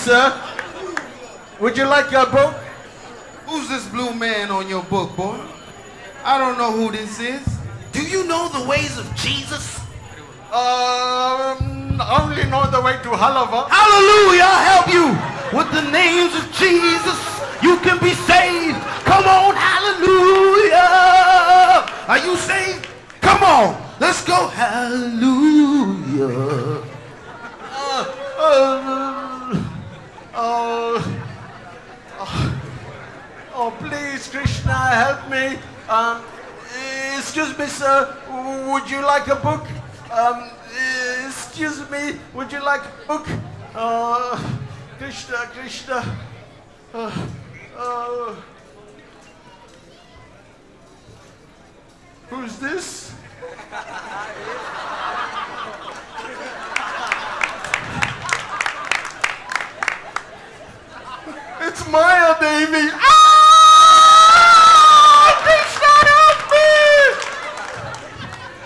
sir. Would you like a book? Who's this blue man on your book, boy? I don't know who this is. Do you know the ways of Jesus? Only know the way to Halava. Hallelujah, I'll help you. With the names of Jesus, you can be saved. Come on, hallelujah. Are you saved? Come on, let's go. Hallelujah. Oh, please, Krishna, help me. Excuse me, sir. Would you like a book? Excuse me. Would you like a book? Krishna, Krishna. Who's this? It's Maya Devi. Krishna, help me!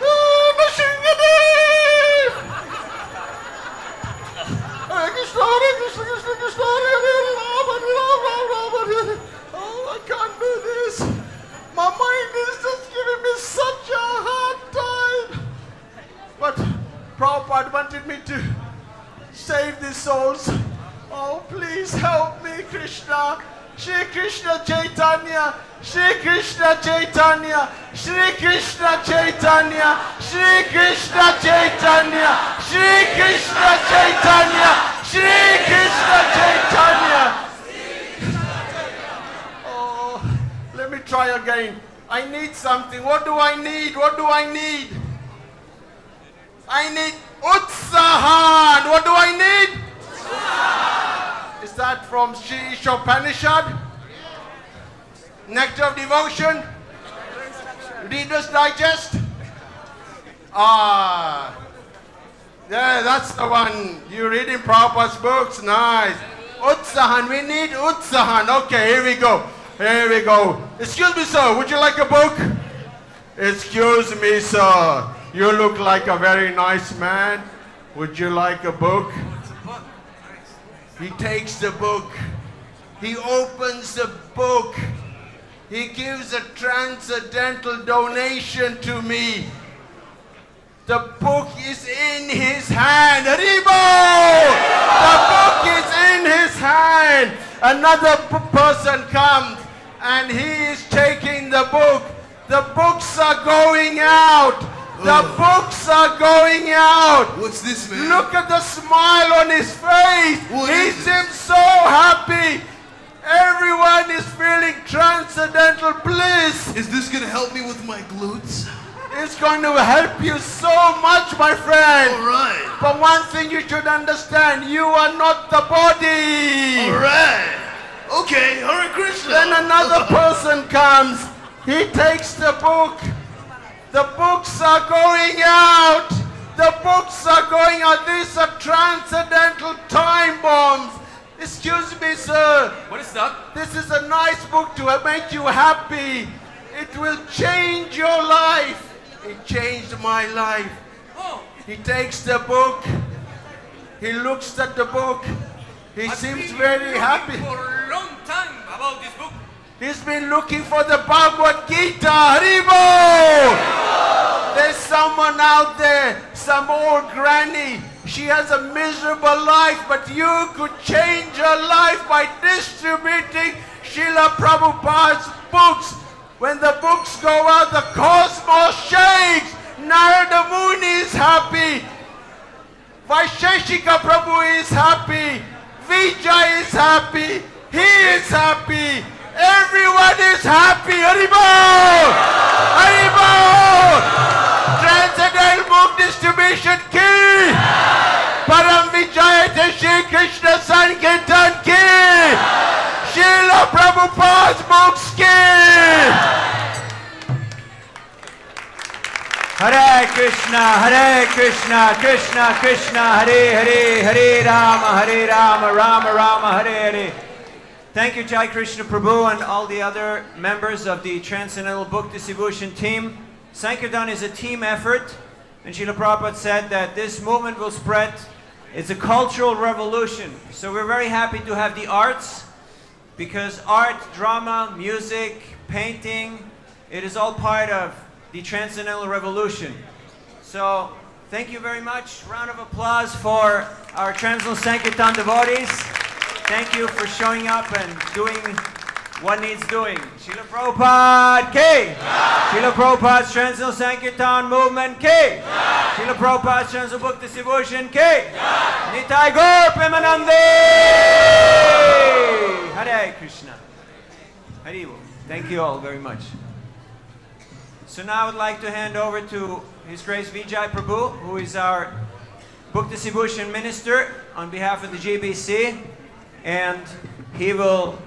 Nrsimhadev! Hare Krishna, Hare Krishna, Krishna Krishna, Hare Hare, Rama Rama, Rama Hare. Oh, I can't do this. My mind is just giving me such a hard time. But Prabhupada wanted me to save these souls. Oh, please help me, Krishna. Shri Krishna Chaitanya, Shri Krishna Chaitanya, Shri Krishna Chaitanya, Shri Krishna Chaitanya, Shri Krishna Chaitanya, Shri Krishna Chaitanya. Oh, let me try again. I need something. What do I need? What do I need? I need Utsahan. What do I need? Is that from Sri Ishopanishad? Nectar of Devotion? Reader's Digest? Ah, yeah, that's the one. You're reading Prabhupada's books, nice. Utsahan, we need Utsahan. Okay, here we go. Here we go. Excuse me, sir, would you like a book? Excuse me, sir. You look like a very nice man. Would you like a book? He takes the book, he opens the book, he gives a transcendental donation to me. The book is in his hand. Haribo! The book is in his hand. Another person comes and he is taking the book. The books are going out. The books are going out. What's this, man? Look at the smile on his face. He seems so happy. Everyone is feeling transcendental bliss. Is this going to help me with my glutes? It's going to help you so much, my friend. All right. But one thing you should understand, you are not the body. All right. Okay, Hare Krishna. Then another person comes. He takes the book. The books are going out. The books are going out. These are transcendental time bombs. Excuse me, sir. What is that? This is a nice book to make you happy. It will change your life. It changed my life. Oh. He takes the book. He looks at the book. He seems very happy. For a long time about this book. He's been looking for the Bhagavad Gita. Haribo! There's someone out there, some old granny. She has a miserable life, but you could change her life by distributing Srila Prabhupada's books. When the books go out, the cosmos shakes. Narada Muni is happy. Vaisheshika Prabhu is happy. Vijay is happy. He is happy. Everyone is happy. Haribo! Haribo! Transcendental book distribution ki! Param Vijayate Shri Krishna Sankirtan ki! Srila Prabhupada's books ki! Hare Krishna, Krishna Krishna, Hare Hare, Hare Rama, Rama Rama, Hare Hare. Thank you, Jai Krishna Prabhu and all the other members of the Transcendental Book Distribution team. Sankirtan is a team effort, and Srila Prabhupada said that this movement will spread It's a cultural revolution. So we're very happy to have the arts, because art, drama, music, painting, it is all part of the Transcendental Revolution. So thank you very much. Round of applause for our Transcendental Sankirtan devotees. Thank you for showing up and doing what needs doing. Srila Prabhupada Ki! Srila Prabhupada's Transcendental Sankirtan Movement Ki! Srila Prabhupada's Transcendental Bhakti Devotion Ki! Nitai Gaur Premanande! Hare Krishna. Hari Bol. Thank you all very much. So now I would like to hand over to His Grace Vijay Prabhu, who is our Bhakti Devotion Minister on behalf of the GBC, and he will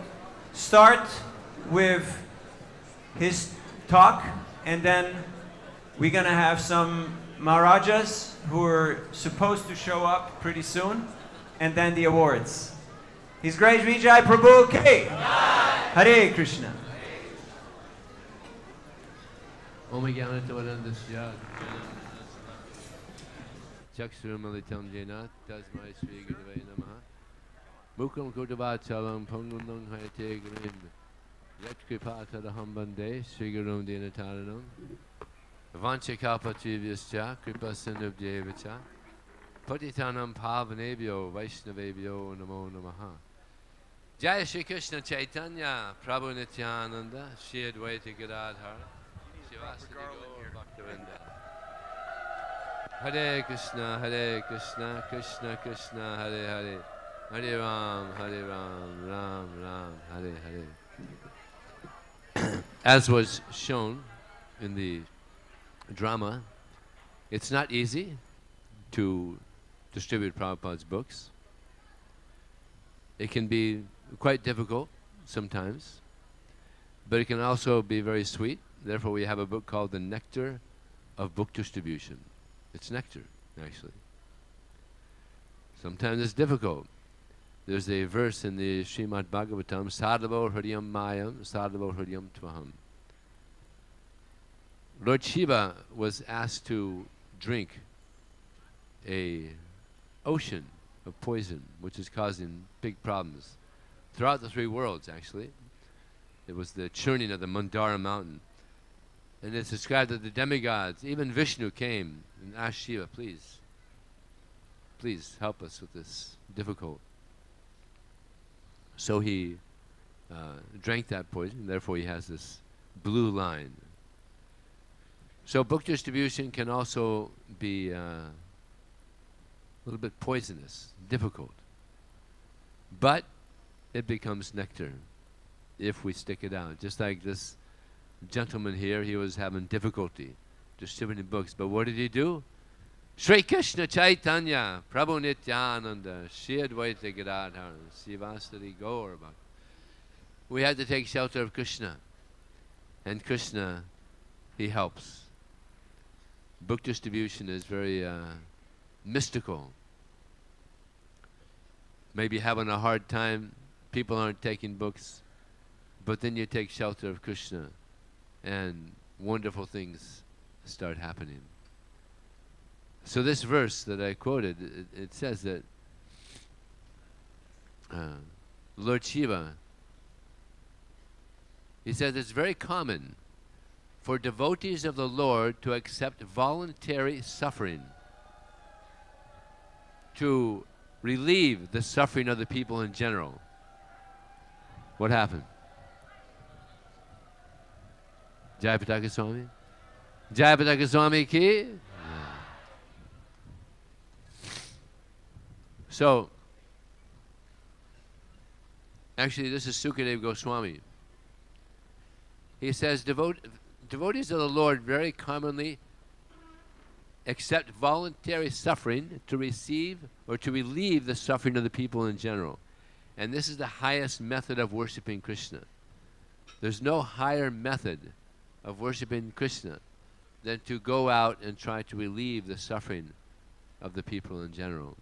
start with his talk, and then we're going to have some Maharajas who are supposed to show up pretty soon, and then the awards. His Grace Vijay Prabhu Ki! Hare Krishna. Om Jnanatorantasya Chakshurumalitam Jena Tasmai Sri Gurave Namaha Mukam Kudavachalam Pangundang Hayate Grim Yat Kripatadaham Bande Sri Gurum Dinataranam Vanchakapachivyaschya Kripa Sindhubhyevacha Patitanam Pavanebhyo Vaishnavebhyo Namo Namaha Jai Shri Krishna Chaitanya Prabhu Nityananda Shri Advaita Gadadhar Shivasati Gaur Bhaktivinoda Hare Krishna, Krishna Krishna, Hare Hare, Hare Ram, Ram Ram, Hare Hare. As was shown in the drama, it's not easy to distribute Prabhupada's books. It can be quite difficult sometimes, but it can also be very sweet. Therefore, we have a book called The Nectar of Book Distribution. It's nectar, actually. Sometimes it's difficult. There's a verse in the Srimad Bhagavatam, Sadhavo Hridayam Mayam, Sadhavo Hridayam Tvaham. Lord Shiva was asked to drink a ocean of poison, which is causing big problems throughout the three worlds, actually. It was the churning of the Mandara mountain. And it's described that the demigods, even Vishnu, came and asked Shiva, please help us with this difficult. So he drank that poison, therefore he has this blue line. So book distribution can also be a little bit poisonous, difficult. But it becomes nectar if we stick it out. Just like this gentleman here, he was having difficulty distributing books. But what did he do? Sri Krishna Chaitanya, Prabhu Nityananda, Shri Advaita Gadadhar, Sivasati Gaur Bhakti. We had to take shelter of Krishna. And Krishna, he helps. Book distribution is very mystical. Maybe having a hard time, people aren't taking books, but then you take shelter of Krishna and wonderful things start happening. So this verse that I quoted, it says that Lord Shiva, he says it's very common for devotees of the Lord to accept voluntary suffering to relieve the suffering of the people in general. What happened? Jai Pataka Swami? Jai Pataka Swami ki? So, actually this is Sukadeva Goswami. He says, devotees of the Lord very commonly accept voluntary suffering to receive or to relieve the suffering of the people in general. And this is the highest method of worshiping Krishna. There's no higher method of worshiping Krishna than to go out and try to relieve the suffering of the people in general.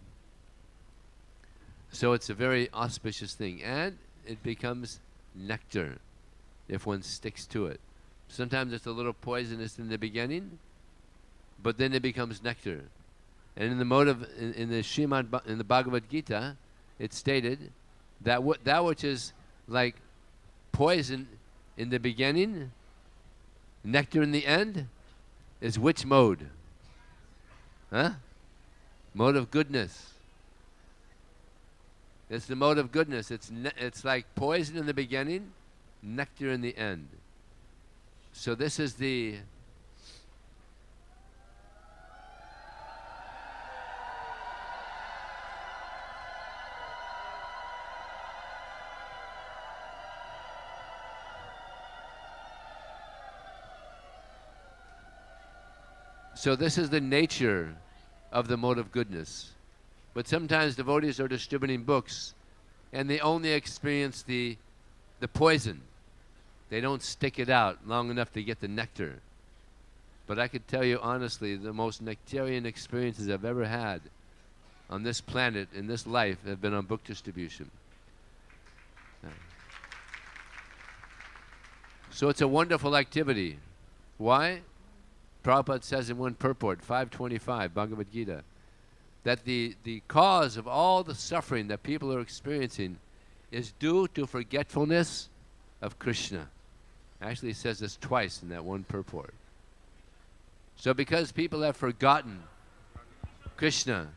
So it's a very auspicious thing, and it becomes nectar if one sticks to it. Sometimes it's a little poisonous in the beginning, but then it becomes nectar. And in the in the in the Bhagavad Gita, it's stated that that which is like poison in the beginning, nectar in the end, is which mode? Huh? Mode of goodness. It's the mode of goodness. It's like poison in the beginning, nectar in the end. So this is the nature of the mode of goodness. But sometimes devotees are distributing books and they only experience the poison. They don't stick it out long enough to get the nectar. But I could tell you honestly, the most nectarian experiences I've ever had on this planet, in this life, have been on book distribution. So it's a wonderful activity. Why? Prabhupada says in one purport, 525, Bhagavad Gita, that the cause of all the suffering that people are experiencing is due to forgetfulness of Krishna. Actually, he says this twice in that one purport. So because people have forgotten Krishna,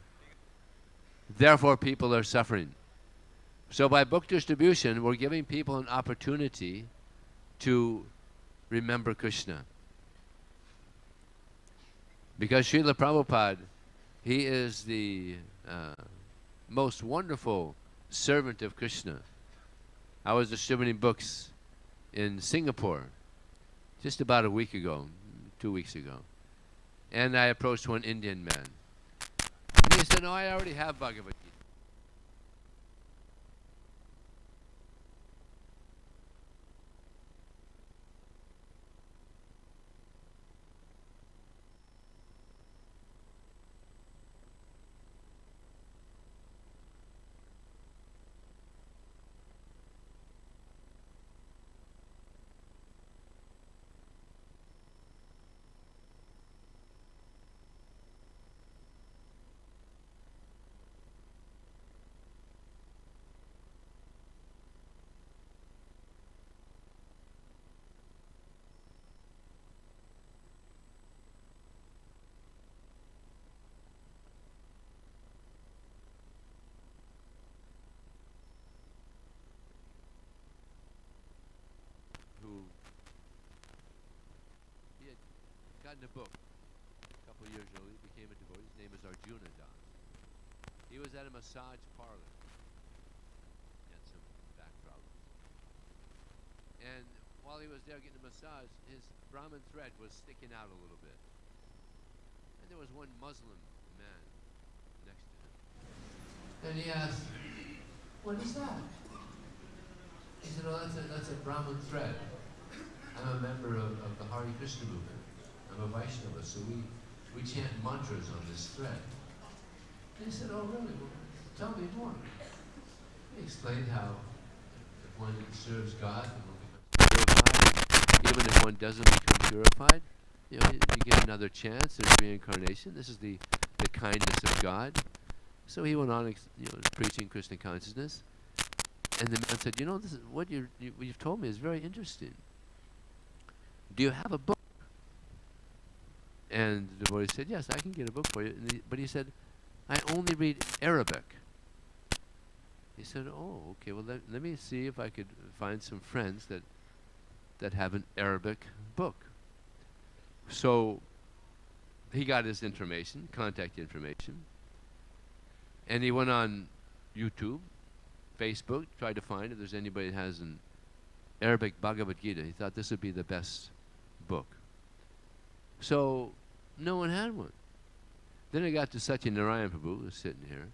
therefore people are suffering. So by book distribution, we're giving people an opportunity to remember Krishna. Because Srila Prabhupada, he is the most wonderful servant of Krishna. I was distributing books in Singapore just about a week ago, 2 weeks ago. And I approached one Indian man. And he said, "No, I already have Bhagavad Gita." In a book a couple of years earlier, became a devotee. His name is Arjuna Das. He was at a massage parlor. He had some back problems. And while he was there getting a massage, his Brahmin thread was sticking out a little bit. And there was one Muslim man next to him. And he asked, "What is that?" He said, "Oh, that's a Brahmin thread. I'm a member of the Hare Krishna movement. I'm a Vaishnava, so we chant mantras on this thread." And he said, "Oh, really? Well, tell me more." He explained how if one serves God, one becomes purified. Even if one doesn't become purified, you get another chance. There's reincarnation. This is the kindness of God. So he went on, preaching Krishna consciousness. And the man said, "This is what you've told me is very interesting. Do you have a book?" And the devotee said, "Yes, I can get a book for you." But he said, "I only read Arabic." He said, "Oh, okay, well, let me see if I could find some friends that have an Arabic book." So he got his information, contact information, and he went on YouTube, Facebook, tried to find if there's anybody that has an Arabic Bhagavad Gita. He thought this would be the best book. So no one had one. Then I got to Satyanarayan Prabhu, who was sitting here,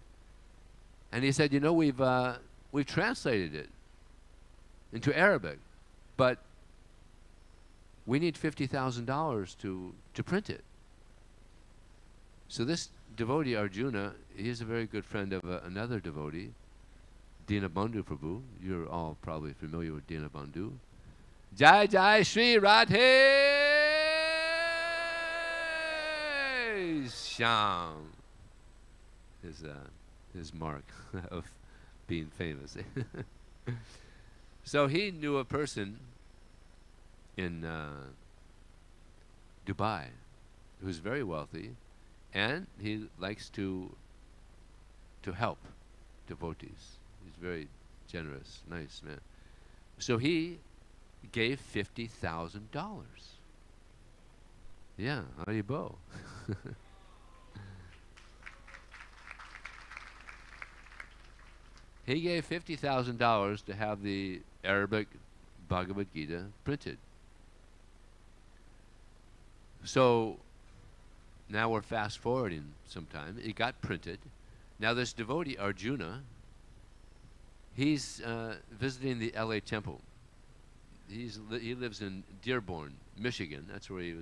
and he said, we've translated it into Arabic, but we need $50,000 to print it. So this devotee, Arjuna, he is a very good friend of another devotee, Dinabandhu Prabhu. You're all probably familiar with Dinabandhu. Jai Jai Shri Radhe Shyam. his mark of being famous. So he knew a person in Dubai who's very wealthy, and he likes to help devotees. He's very generous, nice man. So he gave $50,000. Yeah, Haribo. He gave $50,000 to have the Arabic Bhagavad Gita printed. So now we're fast forwarding some time. It got printed. Now this devotee, Arjuna, he's visiting the LA temple. He lives in Dearborn, Michigan. That's where he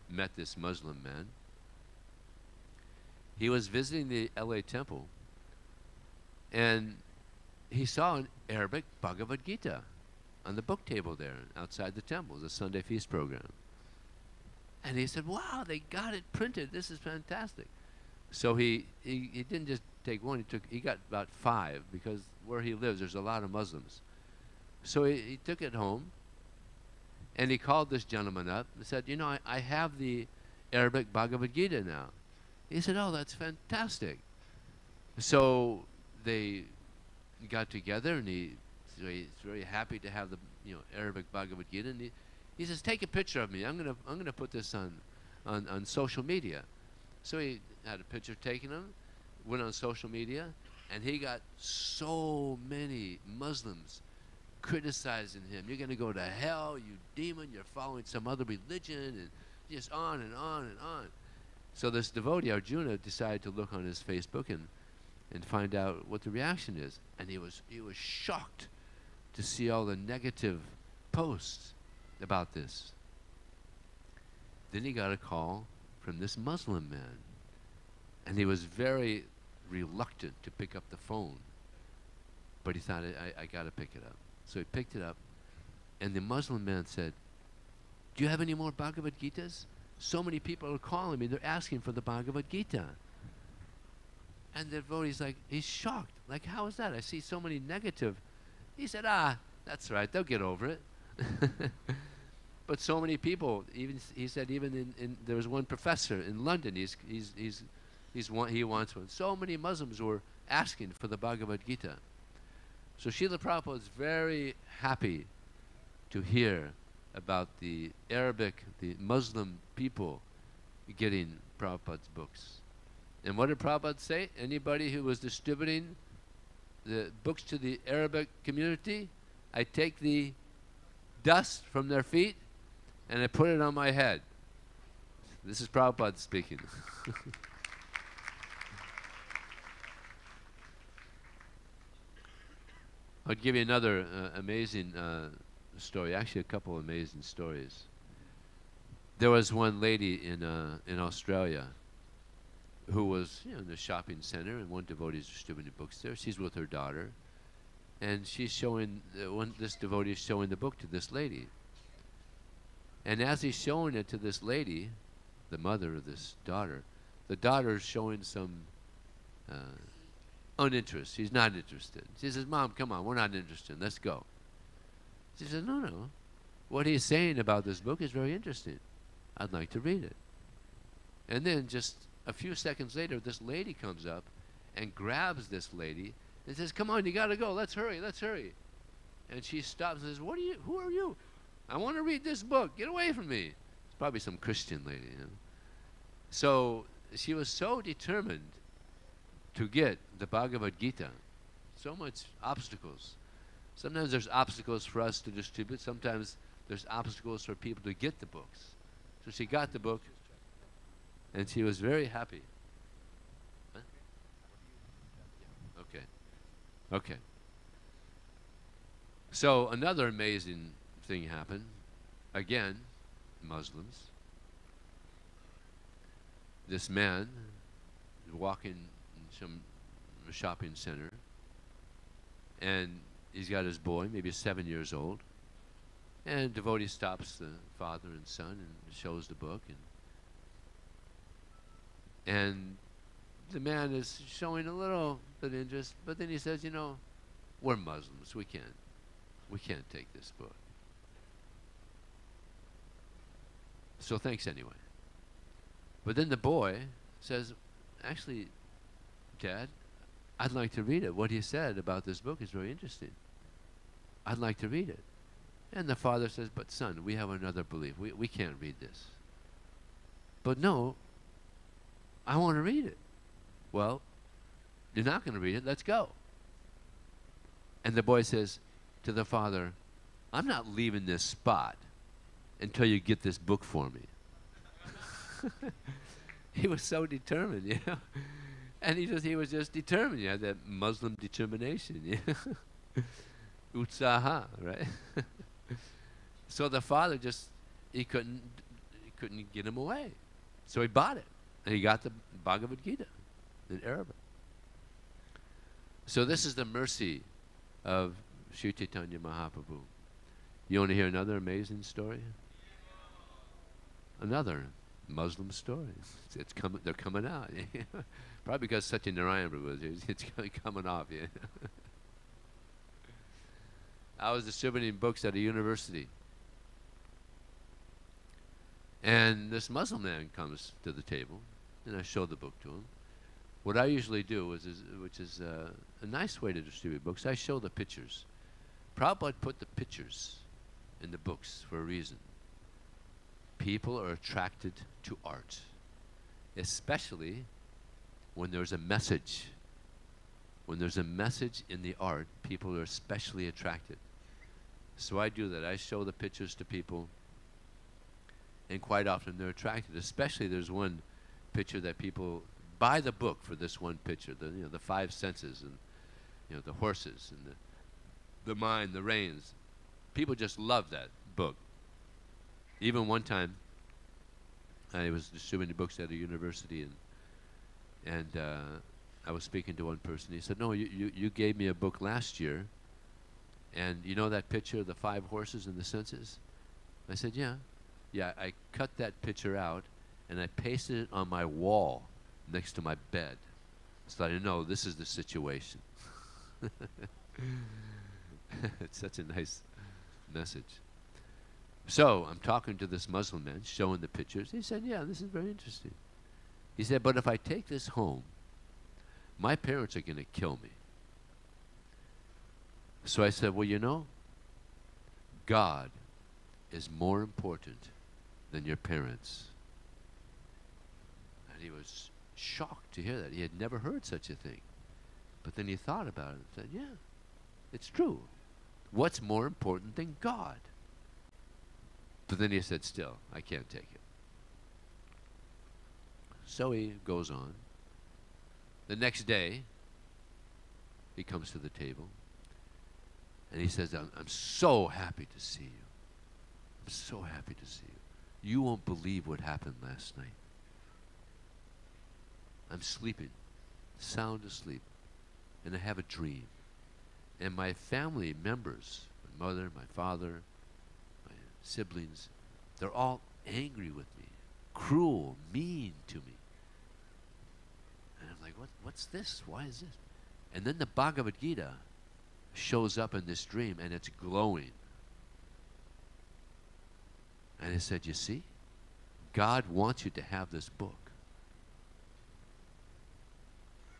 met this Muslim man. He was visiting the LA temple, and he saw an Arabic Bhagavad Gita on the book table there outside the temple, the Sunday feast program. And he said, wow, they got it printed. This is fantastic. So he didn't just take one, he got about 5, because where he lives there's a lot of Muslims. So he took it home, and he called this gentleman up and said, you know, I have the Arabic Bhagavad Gita now. He said, oh, that's fantastic. So they got together, and he's very happy to have the Arabic Bhagavad Gita, and he says, take a picture of me. I'm gonna put this on social media. So he had a picture taken of him, went on social media, and he got so many Muslims criticizing him. You're gonna go to hell, you demon, you're following some other religion, and just on and on and on. So this devotee, Arjuna, decided to look on his Facebook and find out what the reaction is. And he was shocked to see all the negative posts about this. Then he got a call from this Muslim man, and he was very reluctant to pick up the phone, but he thought, I gotta pick it up. So he picked it up, and the Muslim man said, do you have any more Bhagavad Gitas? So many people are calling me, they're asking for the Bhagavad Gita. And the devotee's like, he's shocked. Like, how is that? I see so many negative. He said, that's right, they'll get over it. But so many people, he said, even there was one professor in London, he wants one. So many Muslims were asking for the Bhagavad Gita. So Srila Prabhupada is very happy to hear about the Muslim people getting Prabhupada's books. And what did Prabhupada say? Anybody who was distributing the books to the Arabic community, I take the dust from their feet and I put it on my head. This is Prabhupada speaking. I'll give you another amazing story, actually a couple amazing stories. There was one lady in Australia who was in the shopping center, and one devotee is distributing books there. She's with her daughter, and she's showing, this devotee is showing the book to this lady. And as he's showing it to this lady, the mother of this daughter, the daughter is showing some uninterest. She's not interested. She says, Mom, come on, we're not interested. Let's go. She says, no. What he's saying about this book is very interesting. I'd like to read it. And then just a few seconds later, this lady comes up and grabs this lady and says, come on, you got to go. Let's hurry. And she stops and says, who are you? I want to read this book. Get away from me. It's probably some Christian lady. So she was so determined to get the Bhagavad Gita. So much obstacles. Sometimes there's obstacles for us to distribute. Sometimes there's obstacles for people to get the books. So she got the book, and she was very happy. Huh? Okay. So another amazing thing happened. Again, Muslims. This man is walking in some shopping center, and he's got his boy, maybe 7 years old, and devotee stops the father and son and shows the book, and the man is showing a little bit of interest, but then he says, you know, we're Muslims. We can't take this book. So thanks anyway. But then the boy says, actually, Dad, I'd like to read it. What he said about this book is very interesting. I'd like to read it. And the father says, but son, we have another belief. We can't read this. But no, I want to read it. Well, you're not going to read it. Let's go. And the boy says to the father, I'm not leaving this spot until you get this book for me. He was so determined, you know. And he was just determined. You had that Muslim determination, you know. Utsaha, right? So the father he couldn't get him away. So he bought it. And he got the Bhagavad Gita in Arabic. So this is the mercy of Sri Chaitanya Mahaprabhu. You want to hear another amazing story? Another Muslim story. It's coming. They're coming out. Probably because Satyanarayana Prabhu was here. It's coming off. Yeah. I was distributing books at a university, and this Muslim man comes to the table, and I show the book to him. What I usually do which is a nice way to distribute books, I show the pictures. Prabhupada put the pictures in the books for a reason. People are attracted to art, especially when there's a message. When there's a message in the art, people are especially attracted. So I do that. I show the pictures to people, and quite often they're attracted. Especially there's one picture that people buy the book for this one picture. The five senses, and the horses, and the mind, the reins. People just love that book. Even one time, I was distributing books at a university, and I was speaking to one person. He said, "No, you gave me a book last year, and you know that picture of the five horses and the senses?" I said, "Yeah. I cut that picture out, and I pasted it on my wall next to my bed, so that I know this is the situation." It's such a nice message. So I'm talking to this Muslim man, showing the pictures. He said, "Yeah, this is very interesting." He said, "But if I take this home, my parents are going to kill me." So I said, "Well, God is more important than your parents." And he was shocked to hear that. He had never heard such a thing. But then he thought about it and said, "Yeah, it's true. What's more important than God?" But then he said, "Still, I can't take it." So he goes on. The next day, he comes to the table, and he says, I'm so happy to see you. I'm so happy to see you. You won't believe what happened last night. I'm sleeping, sound asleep, and I have a dream. And my family members, my mother, my father, my siblings, they're all angry with me, cruel, mean to me. And I'm like, what's this? Why is this? And then the Bhagavad Gita shows up in this dream, and it's glowing. And I said, "You see, God wants you to have this book."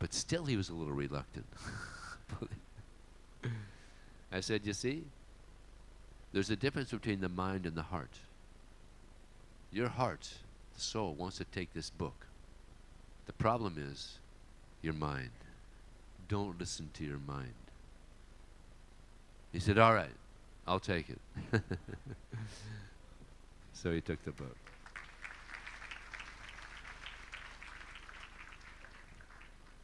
But still he was a little reluctant. I said, "You see, there's a difference between the mind and the heart. Your heart, the soul, wants to take this book. The problem is your mind. Don't listen to your mind." He said, "All right, I'll take it." So he took the book.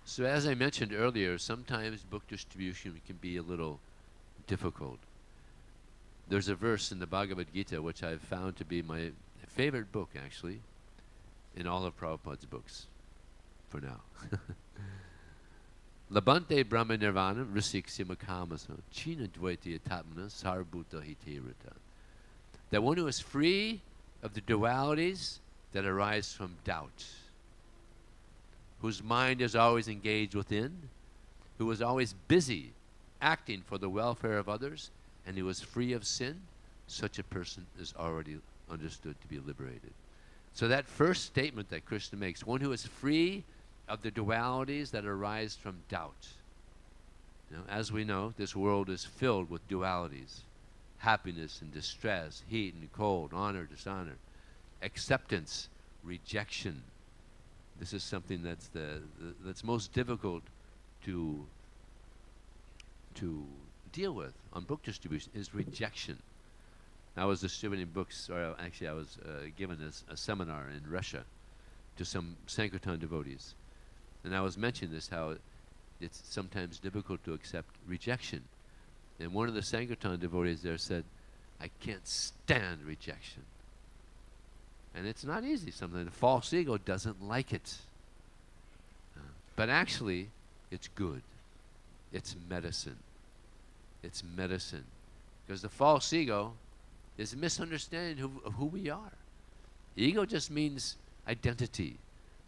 So as I mentioned earlier, sometimes book distribution can be a little difficult. There's a verse in the Bhagavad Gita which I've found to be my favorite book, actually, in all of Prabhupada's books, for now. Labante Brahma Nirvana Risiksima Kamasa China Dvaiti Atmana Sarvabhuta Hiterita. That one who is free of the dualities that arise from doubt. whose mind is always engaged within, who was always busy acting for the welfare of others, and who was free of sin, such a person is already understood to be liberated. So that first statement that Krishna makes, one who is free of the dualities that arise from doubt. You know, as we know, this world is filled with dualities: happiness and distress, heat and cold, honor, dishonor, acceptance, rejection. This is something that's that's most difficult to deal with on book distribution, is rejection. I was distributing books, or actually I was given a seminar in Russia to some Sankirtan devotees. And I was mentioning this, how it's sometimes difficult to accept rejection. And one of the Sankirtan devotees there said, "I can't stand rejection." And it's not easy. Sometimes the false ego doesn't like it. But actually, it's good. It's medicine. It's medicine. Because the false ego is a misunderstanding of who we are. Ego just means identity.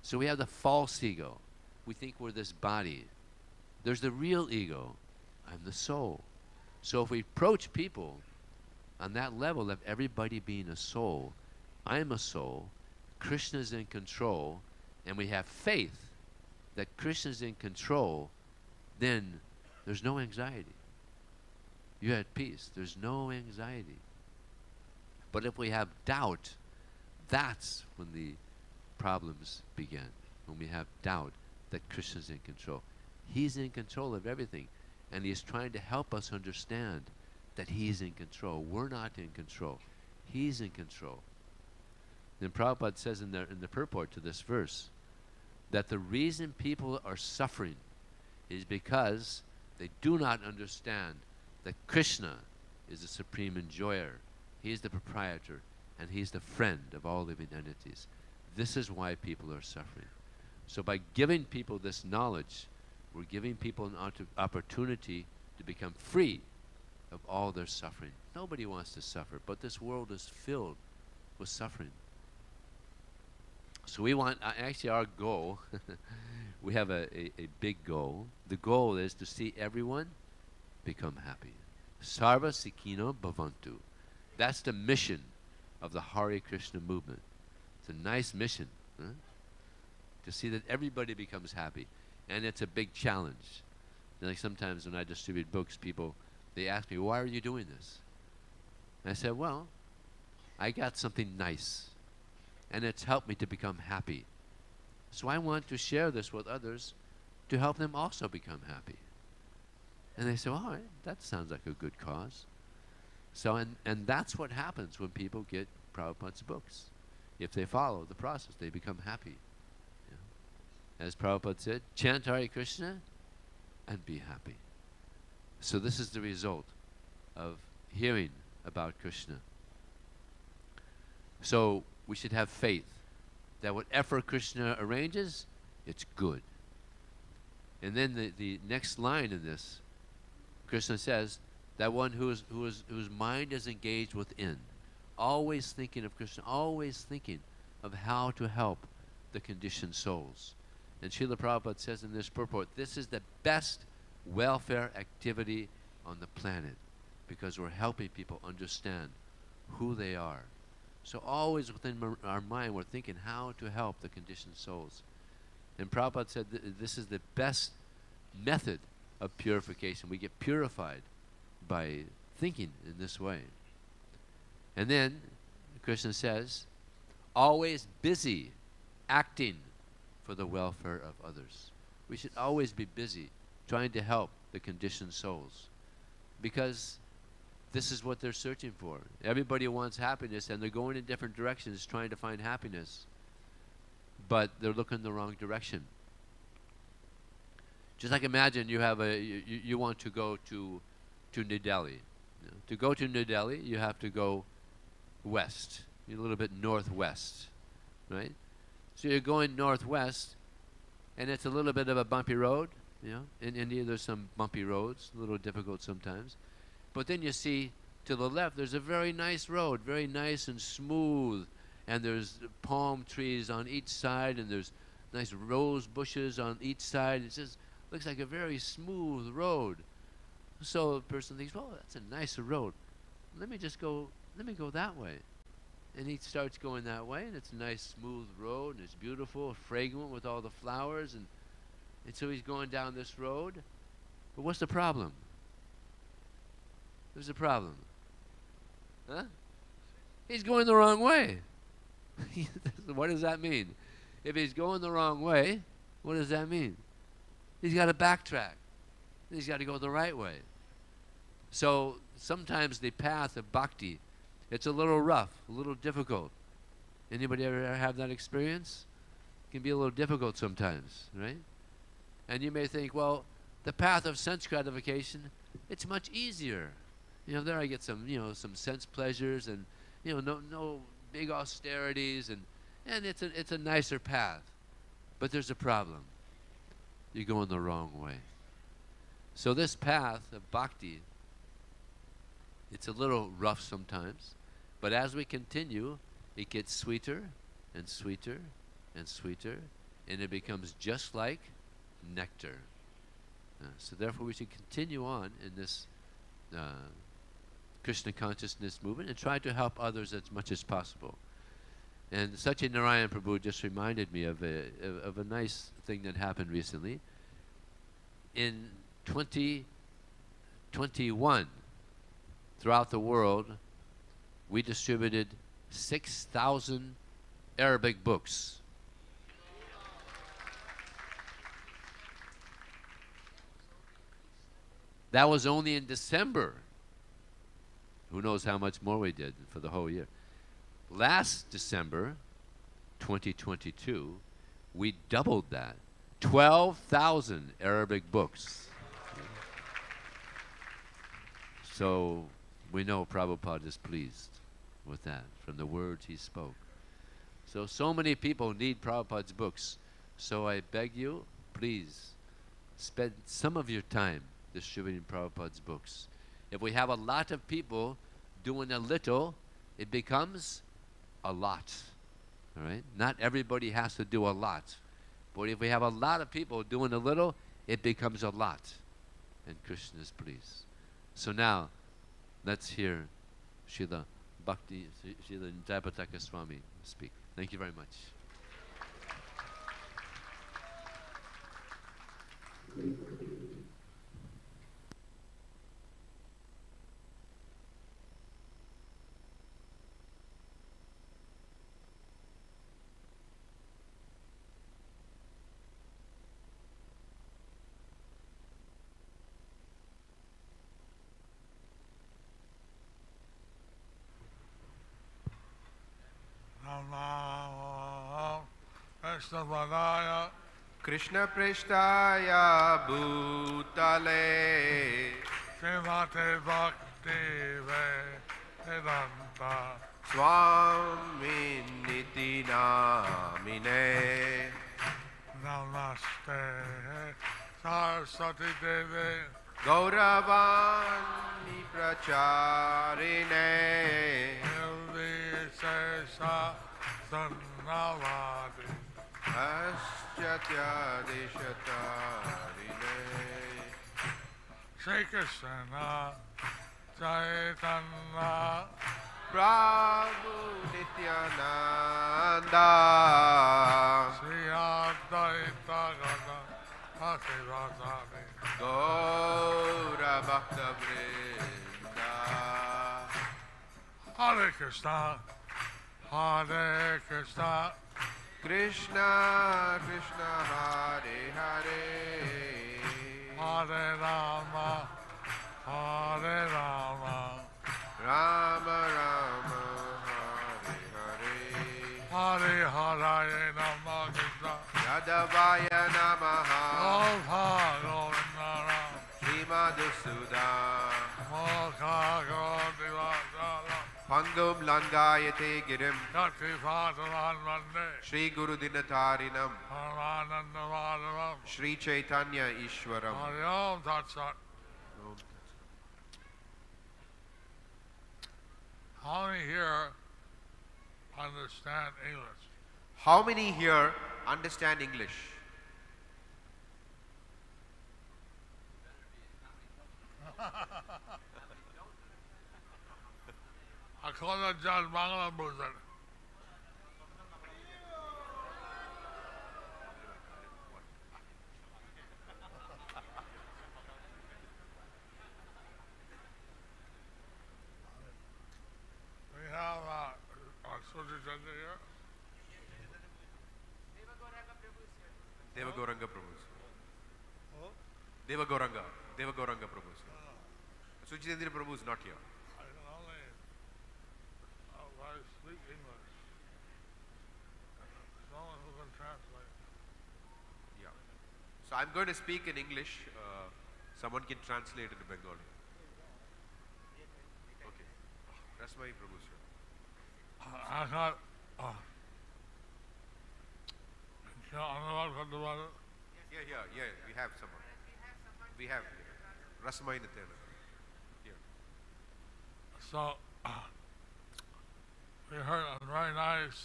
So we have the false ego. We think we're this body. There's the real ego. I'm the soul. So if we approach people on that level of everybody being a soul, I'm a soul, Krishna's in control, and we have faith that Krishna's in control, then there's no anxiety. You're at peace. There's no anxiety. But if we have doubt, that's when the problems begin. When we have doubt that Krishna's in control. He's in control of everything. And he's trying to help us understand that he's in control. We're not in control. He's in control. Then Prabhupada says in the purport to this verse that the reason people are suffering is because they do not understand that Krishna is the supreme enjoyer. He is the proprietor, and he's the friend of all living entities. This is why people are suffering. So by giving people this knowledge, we're giving people an opportunity to become free of all their suffering. Nobody wants to suffer, but this world is filled with suffering. So we want, actually our goal, we have a big goal. The goal is to see everyone become happy. Sarva Sikhino Bhavantu. That's the mission of the Hare Krishna movement. It's a nice mission, huh? To see that everybody becomes happy. And it's a big challenge. Like sometimes when I distribute books, people, they ask me, "Why are you doing this?" And I said, well, I got something nice. And it's helped me to become happy. So I want to share this with others to help them also become happy. And they say, all right, that sounds like a good cause. So, and that's what happens when people get Prabhupada's books. If they follow the process, they become happy. You know? As Prabhupada said, chant Hare Krishna and be happy. So this is the result of hearing about Krishna. So we should have faith that whatever Krishna arranges, it's good. And then the next line in this, Krishna says, that one whose mind is engaged within, always thinking of Krishna, always thinking of how to help the conditioned souls. And Srila Prabhupada says in this purport, this is the best welfare activity on the planet, because we're helping people understand who they are. So always within our mind, we're thinking how to help the conditioned souls. And Prabhupada said this is the best method of purification. We get purified by thinking in this way. And then Krishna says, always busy acting for the welfare of others. We should always be busy trying to help the conditioned souls, because this is what they're searching for. Everybody wants happiness, and they're going in different directions trying to find happiness, but they're looking in the wrong direction. Just like imagine you have you want to go to New Delhi. You know, to go to New Delhi, you have to go west, a little bit northwest, right? So you're going northwest, and it's a little bit of a bumpy road. You know, in India there's some bumpy roads, a little difficult sometimes. But then you see to the left, there's a very nice road, very nice and smooth, and there's palm trees on each side, and there's nice rose bushes on each side. It just looks like a very smooth road. So the person thinks, well, that's a nicer road. Let me go that way. And he starts going that way, and it's a nice smooth road, and it's beautiful, fragrant with all the flowers, and so he's going down this road. But what's the problem? There's a problem. Huh? He's going the wrong way. What does that mean? If he's going the wrong way, what does that mean? He's got to backtrack. He's got to go the right way. So sometimes the path of bhakti, it's a little rough, a little difficult. Anybody ever have that experience? It can be a little difficult sometimes, right? And you may think, well, the path of sense gratification, it's much easier. There I get some, some sense pleasures, and, no big austerities, and it's a nicer path. But there's a problem. You're going the wrong way. So this path of bhakti, it's a little rough sometimes, but as we continue, it gets sweeter and sweeter and sweeter, and it becomes just like nectar. So therefore we should continue on in this Krishna consciousness movement and try to help others as much as possible. And Satyanarayan Prabhu just reminded me of a nice thing that happened recently. In 2021, throughout the world, we distributed 6,000 Arabic books. That was only in December. Who knows how much more we did for the whole year. Last December, 2022, we doubled that. 12,000 Arabic books. So we know Prabhupada is pleased with that from the words he spoke. So many people need Prabhupada's books. So I beg you, please, spend some of your time distributing Prabhupada's books. If we have a lot of people doing a little, it becomes a lot. All right? Not everybody has to do a lot. But if we have a lot of people doing a little, it becomes a lot. And Krishna is pleased. So now, let's hear Srila Bhakti, Srila Jayapataka Swami speak. Thank you very much. Krishna Prishtaya Bhutale Srimate Bhakti Vedanta Swami Niti Namine Namaste Saraswati Devi Gauravani Pracharine Nirvishesha Sannavadi Aschatya Deshatarine Shri Krishna Chaitanya Prabhu Nityananda Shri Advaita Gada Bhaktivedanta Gaura Bhakta Vrinda Hare Krishna Hare Krishna Krishna Krishna Hare Hare Hare Rama Hare Rama Rama Rama Hare Hare Hare Hare Namaha Krishna Yadavaya Namaha Gopha Govindara Srimadhusudan Mokha Govindara Pangum Langayate Girim Yakti Padaran Vande Shri Guru Dinatarinam Paramananda Madhavam Shri Chaitanya Ishwaram Hari Om Tat Sat. How many here understand English? How many here understand English? এখন যার বাংলা বোঝেন We have Suji Chandra here. Devagoranga Prabhus. Devagoranga Prabhus. Sujitendra Prabhu is not here. I can only I speak English. Someone who can translate. Yeah. So I'm going to speak in English. Someone can translate into Bengali. Okay. Rasmai Prabhu sir. I got অনুবাদ করতে পারো Yeah. We have someone. We have Rasmai Nityananda. Here. So we heard a very nice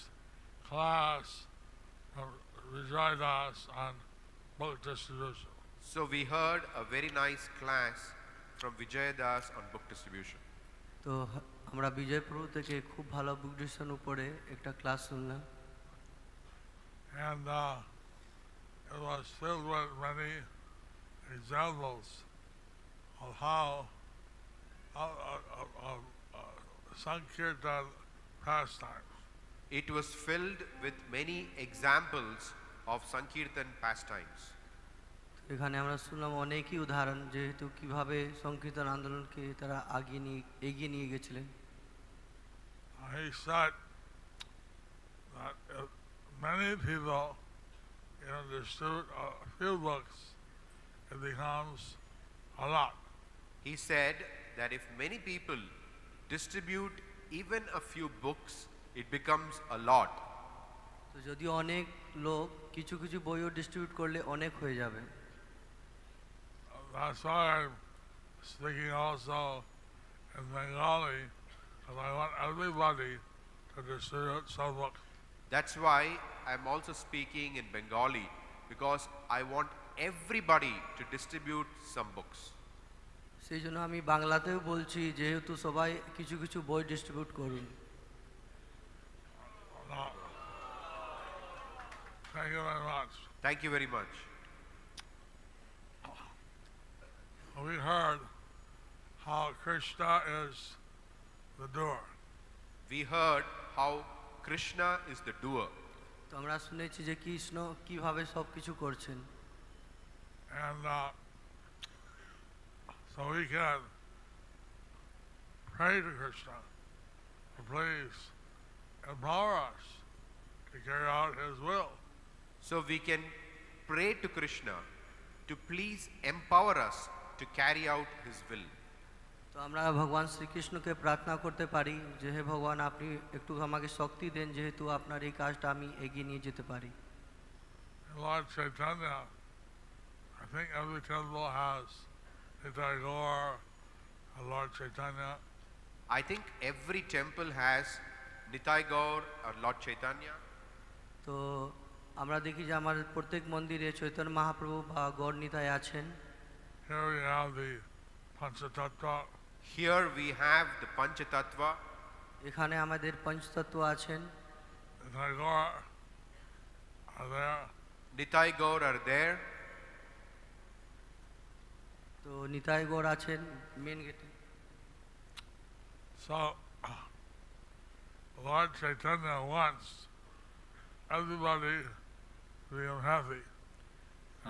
class from Vijay Das on book distribution. So we heard a very nice class from Vijay Das on book distribution. তো আমরা বিজয় প্রভু থেকে খুব ভালো বুক distribution উপরে একটা class শুনলাম And it was filled with many examples of how Sankirtan pastimes. It was filled with many examples of Sankirtan pastimes. এখানে আমরা শুনলাম অনেকই উদাহরণ যেহেতু কিভাবে সংকীর্তন আন্দোলনকে তারা এগিয়ে নিয়ে গেছিলেন He said that if many people distribute a few books, it becomes a lot. He said that if many people distribute even a few books, it becomes a lot. তো যদি অনেক লোক কিছু কিছু বইও ডিস্ট্রিবিউট করলে অনেক হয়ে যাবে That's why I'm speaking also in Bengali, because I want everybody to distribute some books. That's why I'm also speaking in Bengali, because I want everybody to distribute some books. সেই জন্য আমি বাংলাতেও বলছি যেহেতু সবাই কিছু কিছু বই ডিস্ট্রিবিউট করুন Thank you very much. Thank you very much. We heard how Krishna is the doer. We heard how Krishna is the doer. তো আমরা শুনেছি যে কৃষ্ণ কিভাবে সব কিছু করছেন And so we can pray to Krishna to please empower us to carry out His will. So we can pray to Krishna to please empower us to carry out His will. তো আমরা ভগবান শ্রীকৃষ্ণকে প্রার্থনা করতে পারি যে হে ভগবান আপনি একটু আমাকে শক্তি দেন যেহেতু আপনার এই কাজটা আমি এগিয়ে নিয়ে যেতে পারি Lord Chaitanya, I think every temple has Nitai Gaur, Lord Chaitanya. I think every temple has Nitai Gaur or Lord Chaitanya. তো আমরা দেখি যে আমার প্রত্যেক মন্দিরে চৈতন্য মহাপ্রভু বা গৌর নিতাই আছেন Here we have the Panchatattva. Here we have the Panchatattva. এখানে আমাদের পঞ্চতত্ত্ব আছেন Nitai Gaur are there. Nitai Gaur are there. তো নিতাই গৌর আছেন মেন গেটে So, Lord Chaitanya wants everybody to be happy.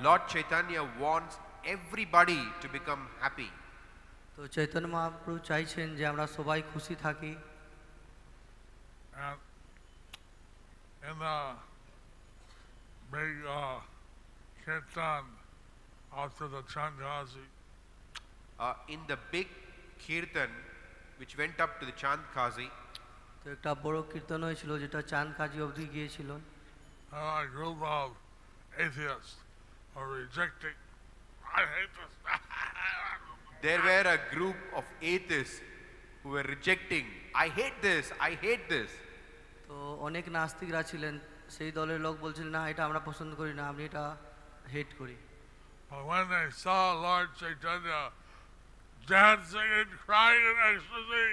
Lord Chaitanya wants everybody to become happy. তো চৈতন্য মহাপ্রভু চাইছেন যে আমরা সবাই খুশি থাকি And in the big kirtan after the Chandkazi, In the big kirtan which went up to the Chand Kazi, তো একটা বড় কীর্তন হয়েছিল যেটা চাঁদ কাজী অবধি গিয়েছিল a group of atheists are rejecting. I hate this. there were a group of atheists who were rejecting, I hate this, I hate this. তো অনেক নাস্তিকরা ছিলেন সেই দলের লোক বলছিল না এটা আমরা পছন্দ করি না, আমি এটা হেট করি। But when they saw Lord Chaitanya dancing and crying in ecstasy,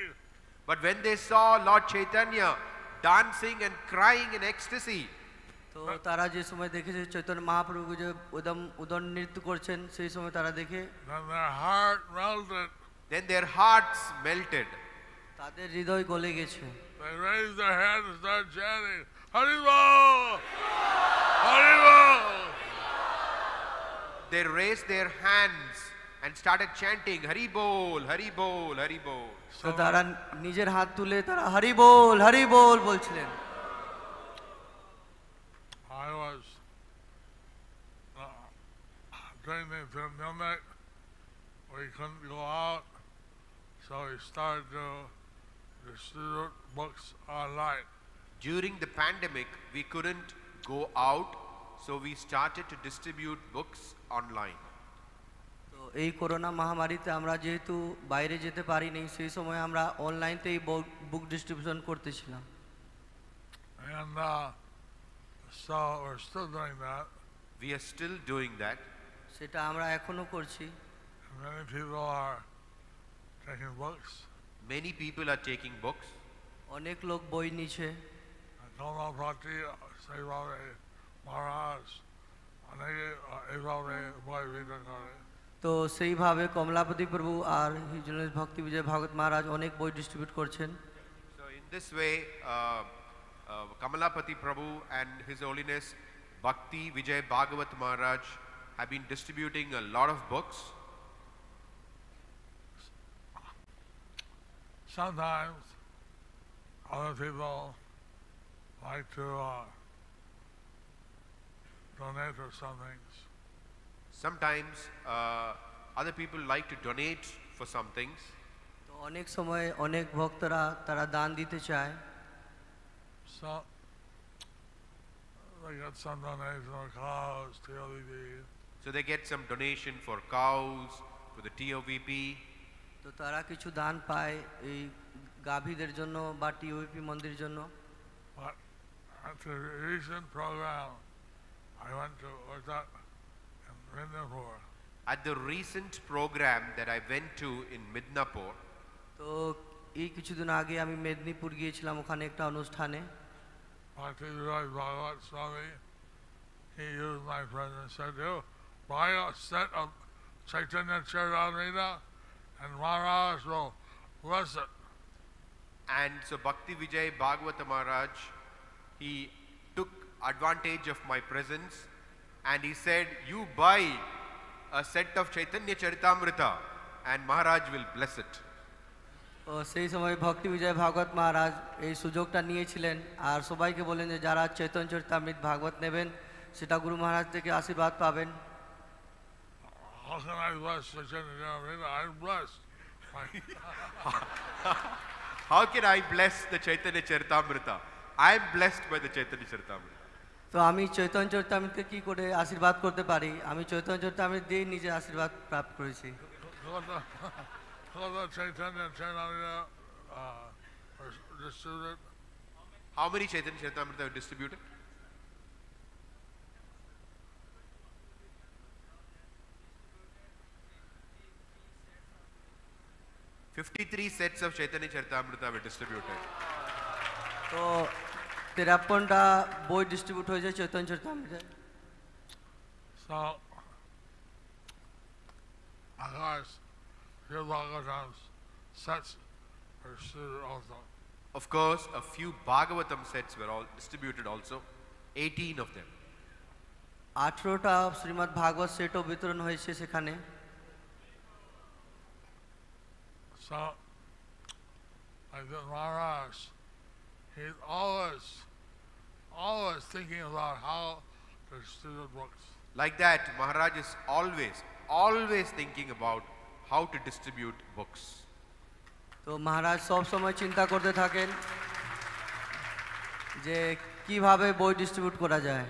But when they saw Lord Chaitanya dancing and crying in ecstasy, তো তারা যে সময় দেখেছে চৈতন্য মহাপ্রভু যে উদন নৃত্য করছেন, সেই সময় তারা দেখে then their heart melted. then their hearts melted. তাদের হৃদয় গলে গেছে। They raised their hands and started chanting, Haribo! Haribo! They raised their hands and started chanting, Hari Bol, Hari Bol, Hari Bol. তো তারা নিজের হাত তুলে তারা হরি বল হরি বল বলছিলেন। I was during the pandemic, we couldn't go out, so we started to distribute books online. During the pandemic, we couldn't go out, so we started to distribute books online. তো এই corona মহামারীতে আমরা যেহেতু বাইরে যেতে পারিনি, সেই সময় আমরা অনলাইনতেই বুক ডিস্ট্রিবিউশন করতেছিলাম। And so we're still doing that. We are still doing that. সেটা আমরা এখনো করছি। Many people are taking books. Many people are taking books. অনেক লোক বই নিচ্ছে। Kamalapati Sevare Maharaj, এইভাবে বই বিতরণ করে। তো সেইভাবে কমলাপতি প্রভু আর হিজ অনারেস ভক্তি বিজয় ভাগবত মহারাজ অনেক বই ডিস্ট্রিবিউট করছেন। So in this way, Kamalapati Prabhu and His Holiness Bhakti Vijay Bhagavat Maharaj have been distributing a lot of books. Sometimes other people like to donate or something. Sometimes other people like to donate for some things. তো অনেক সময় অনেক ভক্তরা তারা দান দিতে চায়। So they get some donation for cows, TOVP. So they get some donation for cows, for the TOVP. তো তারা কিছু দান পায় এই গাভীদের জন্য বা টিওপি মন্দির জন্য। But at the recent program, I went to in Midnapur. At the recent program that I went to in Midnapur, তো এই কিছুদিন আগে আমি মেদিনীপুর গিয়েছিলাম, ওখানে একটা অনুষ্ঠানে। Bhakti Vijay Bhagavat Swami, he used my presence and said, "You buy a set of Chaitanya Charitamrita and Maharaj will bless it." and so Bhakti Vijay Bhagavata Maharaj, he took advantage of my presence and he said, "You buy a set of Chaitanya Charitamrita and Maharaj will bless it." তো সেই সময় ভক্তি বিজয় ভাগবত মহারাজ এই সুযোগটা নিয়েছিলেন আর সবাইকে বলেন যে যারা চৈতন্য চরিতামৃত ভাগবত নেবেন সেটা গুরু মহারাজ থেকে আশীর্বাদ পাবেন। How can I bless Chaitanya Charitamrita? I'm blessed. How can I bless the Chaitanya Charitamrita? I am blessed by the Chaitanya Charitamrita. তো আমি চৈতন্য চরিতামৃতকে কি করে আশীর্বাদ করতে পারি? আমি চৈতন্য চরিতামৃত দিয়ে নিজে আশীর্বাদ প্রাপ্ত করেছি। Chaitanya Charitamrita were distributed. How many Chaitanya Charitamrita were distributed? $53 sets of Chaitanya Charitamrita were distributed. তো 53টা বই ডিস্ট্রিবিউট হয়েছে Chaitanya চরিতামৃতে। So, of course, few Bhagavatam's sets were distributed also. Of course, a few Bhagavatam sets were all distributed also, 18 of them. 18টা Shrimad ভাগবত সেটও বিতরণ হয়েছে সেখানে। So, like the Maharaj, he's always thinking about how to distribute books. Like that, Maharaj is always thinking about how to distribute books. তো মহারাজ সব সময় চিন্তা করতে থাকেন যে কিভাবে বই ডিস্ট্রিবিউট করা যায়।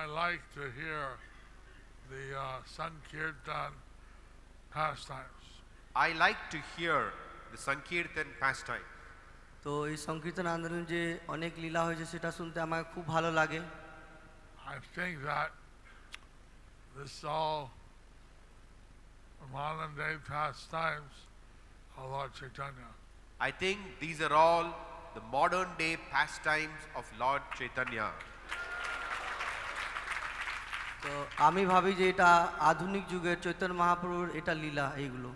I like to hear the Sankirtan pastimes. I like to hear the Sankirtan pastime. তো এই সংকীর্তন আন্দোলন যে অনেক লীলা হয়েছে সেটা শুনতে আমার খুব ভালো লাগে। I think that this is all modern day pastimes of Lord Chaitanya. I think these are all the modern day pastimes of Lord Chaitanya. তো আমি ভাবি যে এটা আধুনিক যুগের চৈতন্য মহাপ্রভুর এটা লীলা এইগুলো।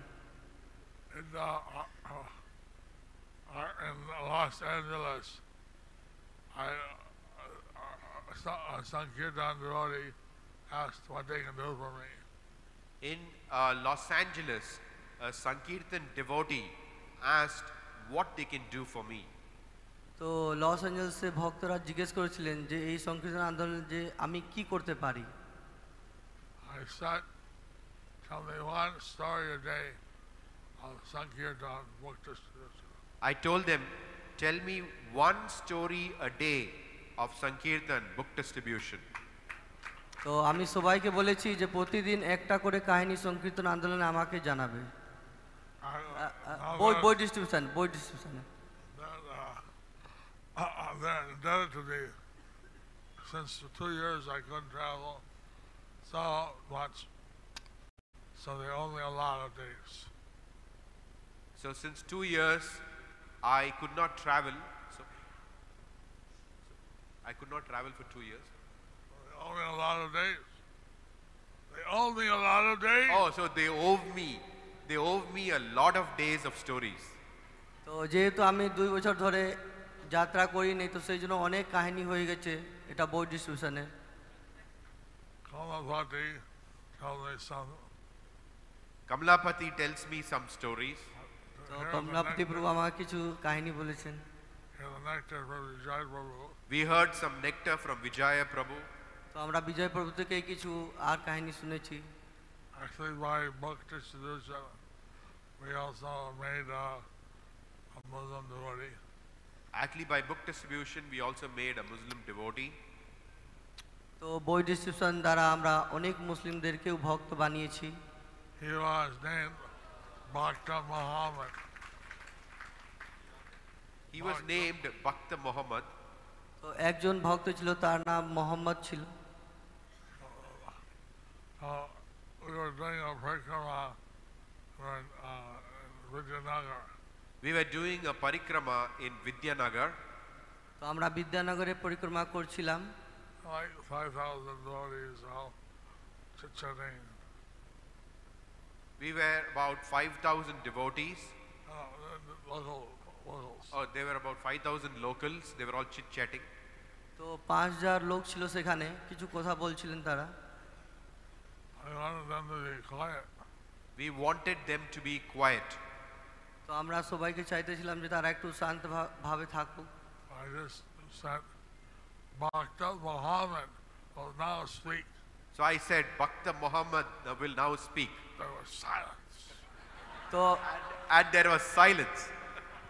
In Los Angeles, Sankirtan devotee asked what they can do for me. In Los Angeles, a Sankirtan devotee asked what they can do for me. তো লস অ্যাঞ্জেলেসে ভক্তরা জিজ্ঞেস করেছিলেন যে এই সংকীর্তন আন্দোলন যে আমি কি করতে পারি। I said, tell me one story a day of Sankirtan book distribution. I told them, tell me one story a day of Sankirtan book distribution. তো আমি সবাইকে বলেছি যে প্রতিদিন একটা করে কাহিনী সংকীর্তন আন্দোলনে আমাকে জানাবে। বই distribution Then indebted to me since the 2 years I couldn't travel so much, so they owe me a lot of days. So since 2 years I could not travel, so I could not travel for 2 years. They owe me a lot of days. They owe me a lot of days. Oh, so they owe me a lot of days of stories. তো যেহেতু আমি 2 বছর ধরে যাত্রা করিনি তো সেই জন্য অনেক কাহিনী হয়ে গেছে এটা বই ডিস্ট্রিবিউশনে। Kamalapati tells me some stories. তো কমলাপতি প্রভু আমাকে কিছু কাহিনী বলেছেন। We heard some nectar from Vijaya Prabhu. তো আমরা বিজয় প্রভু থেকে কিছু আর কাহিনী শুনেছি। Actually, by book distribution, we also made a Muslim devotee. Actually, by book distribution, we also made a Muslim devotee. তো বই ডিস্ট্রিবিউশন দ্বারা আমরা অনেক মুসলিমদেরকেও ভক্ত বানিয়েছি। He was named Bhakta Muhammad. He was named Bhakta Muhammad. তো একজন ভক্ত ছিল তার নাম মোহাম্মদ ছিল। We were doing a parikrama in Vidyanagar. We were doing a parikrama in Vidyanagar. তো আমরা বিদ্যানগরে পরিক্রমা করছিলাম। Like 5,000 devotees all chit-chatting. We were about 5,000 devotees. Locals. Oh, there were about 5,000 locals. They were all chit-chatting. তো 5,000 লোক ছিল সেখানে, কিছু কথা বলছিলেন তারা। I wanted them to be quiet. We wanted them to be quiet. তো আমরা সবাইকে চাইতেছিলাম যে তারা একটু শান্ত ভাবে থাকুক। I just said, Bhakta Muhammad will now speak. So I said, Bhakta Muhammad will now speak. There was silence. তো And there was silence.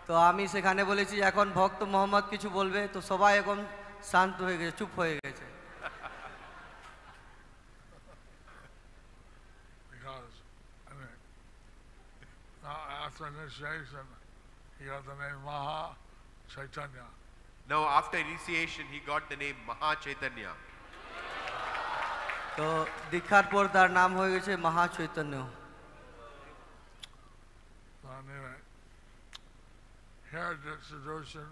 তো আমি সেখানে বলেছি এখন ভক্ত মোহাম্মদ কিছু বলবে, তো সবাই এখন শান্ত হয়ে গেছে, চুপ হয়ে গেছে। Because after initiation, he got the name Maha Chaitanya. Now after initiation, he got the name Maha Chaitanya. তো দীক্ষার পর তার নাম হয়ে গেছে মহা Chaitanya. Anyway, here distribution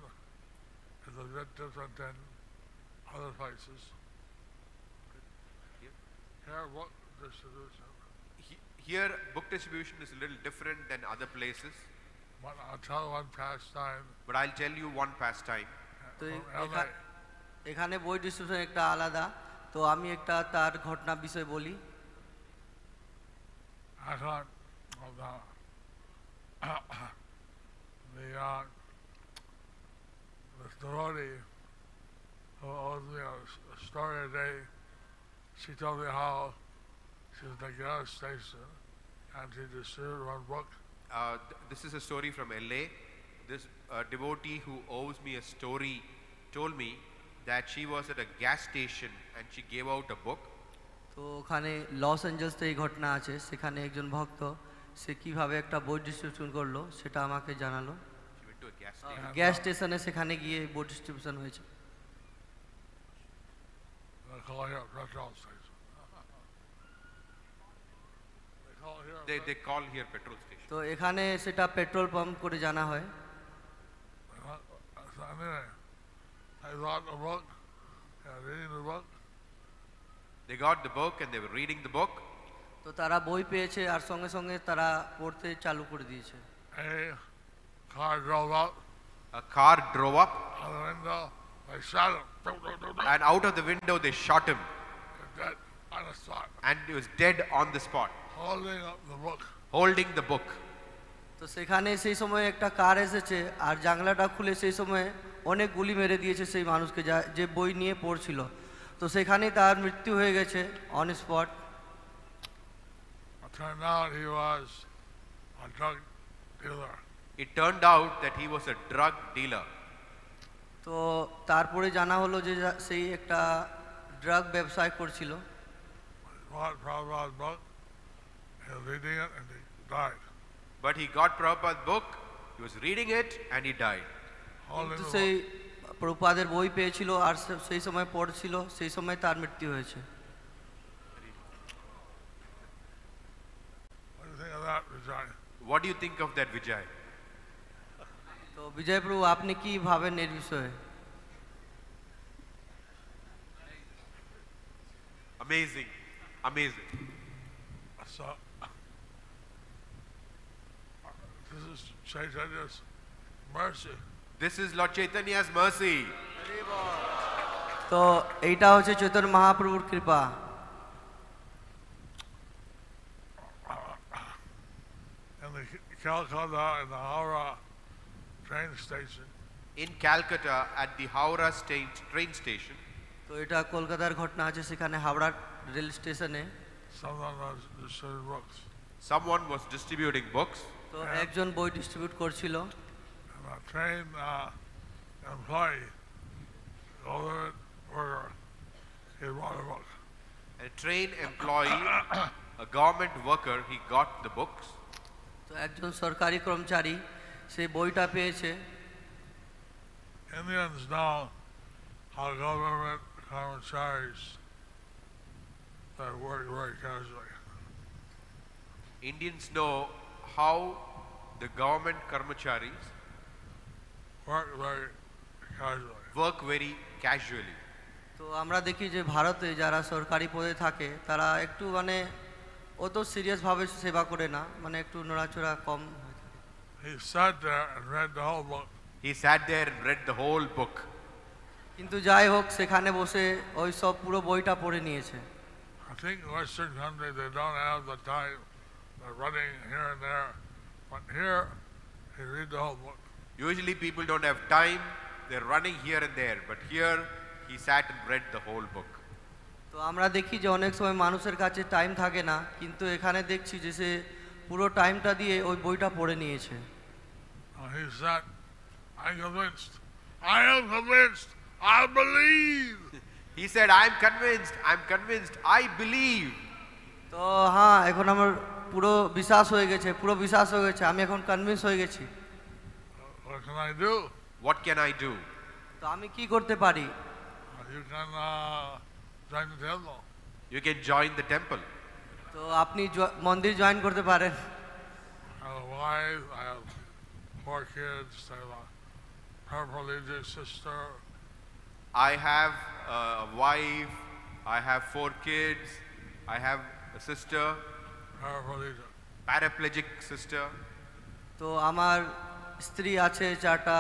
is a bit different than other places. Here book distribution. Here, book distribution is a little different than other places. But I'll tell one pastime. But I'll tell you one pastime. তো from LA. এখানে বই distribution একটা আলাদা, তো আমি একটা তার ঘটনা বিষয় বলি। এখন this devotee who owes me a story a day, she told me how she was at a gas station and she distributed one book. This is a story from LA. This devotee who owes me a story told me that she was at a gas station and she gave out a book. তো ওখানে loss অ্যাঞ্জেলসে এই ঘটনা আছে, সেখানে একজন ভক্ত সে কিভাবে একটা বই ডিস্ট্রিবিউশন করলো সেটা আমাকে জানালো। to a gas station. Gas স্টেশনে সেখানে গিয়ে বোট ডিস্ট্রিবিউশন হয়েছে। They call here a petrol station. They call here a They call here petrol station. তো এখানে সেটা পেট্রোল পাম্প করে জানা হয়। So anyway, they got the book, reading the book. They got the book and they were reading the book. তো তারা বই পেয়েছে আর সঙ্গে সঙ্গে তারা পড়তে চালু করে দিয়েছে। A car drove up A car drove up out the window. They shot him. and out of the window they shot him Dead on the spot, and he was dead on the spot, holding up the book. holding the book. তো সেখানে সেই সময় একটা কার এসেছে আর জানলাটা খুলে সেই সময় অনেক গুলি মেরে দিয়েছে সেই মানুষকে যে বই নিয়ে পড়ছিল। তো সেখানেই তার মৃত্যু হয়ে গেছে on spot. It turned out he was a drug dealer. It turned out that he was a drug dealer. তো তারপরে জানা হলো যে সেই একটা ড্রাগ ব্যবসায় করছিল। He bought Prabhupada's book, he was reading it, and he died. But he got Prabhupada's book, he was reading it and he died. Holding কিন্তু the সেই book. প্রভুপাদের বই পেয়েছিল আর সেই সময় পড়ছিল, সেই সময় তার মৃত্যু হয়েছে। What do you think of that, Vijay? What do you think of that, Vijay? তো বিজয় প্রভু আপনি কি ভাবেন এর বিষয়ে? Amazing, amazing. So, this is Chaitanya's mercy. This is Lord Chaitanya's mercy. তো এইটা হচ্ছে চৈতন্য মহাপ্রভুর কৃপা। In the Calcutta and the Howrah train station, In Calcutta at the Howrah train station, তো এটা কলকাতার ঘটনা আছে, সেখানে হাওড়া রেল স্টেশনে someone was distributing books. someone was distributing books তো একজন বই ডিস্ট্রিবিউট করছিল। And a train employee, Golden worker, he bought a book. and a train employee, a government worker, he got the books. তো একজন সরকারি কর্মচারী সেই বইটা পেয়েছে। Indians know how government commissaries that work very casually. Indians know how the government karmacharis Work very casually. work very casually. তো আমরা দেখি যে ভারতে যারা সরকারি পদে থাকে তারা একটু মানে অত সিরিয়াসভাবে সেবা করে না, মানে একটু নড়াচড়া কম হয়ে থাকে। He sat there and read the whole book. He sat there and read the whole book. কিন্তু যাই হোক সেখানে বসে ওই সব পুরো বইটা পড়ে নিয়েছে। I think in Western countries they don't have the time. They're running here and there. But here, he read the whole book. Usually people don't have time, they're running here and there, but here he sat and read the whole book. তো আমরা দেখি যে অনেক সময় মানুষের কাছে time থাকে না, কিন্তু এখানে দেখছি যে সে পুরো টাইমটা দিয়ে ওই বইটা পড়ে নিয়েছে। He said, I'm convinced. I am convinced. I believe. He said, I'm convinced, I believe. তো হ্যাঁ, এখন আমার পুরো বিশ্বাস হয়ে গেছে, আমি এখন কনভিন্স হয়ে গেছি। What can I do? What can I do? তো আমি কি করতে পারি? You can join the temple. You can join the temple. তো আপনি মন্দির জয়েন করতে পারেন। I have a wife. I have 4 kids. I have a paraplegic sister. I have a wife, I have 4 kids, I have a sister, paraplegic sister. তো আমার স্ত্রী আছে, 4টা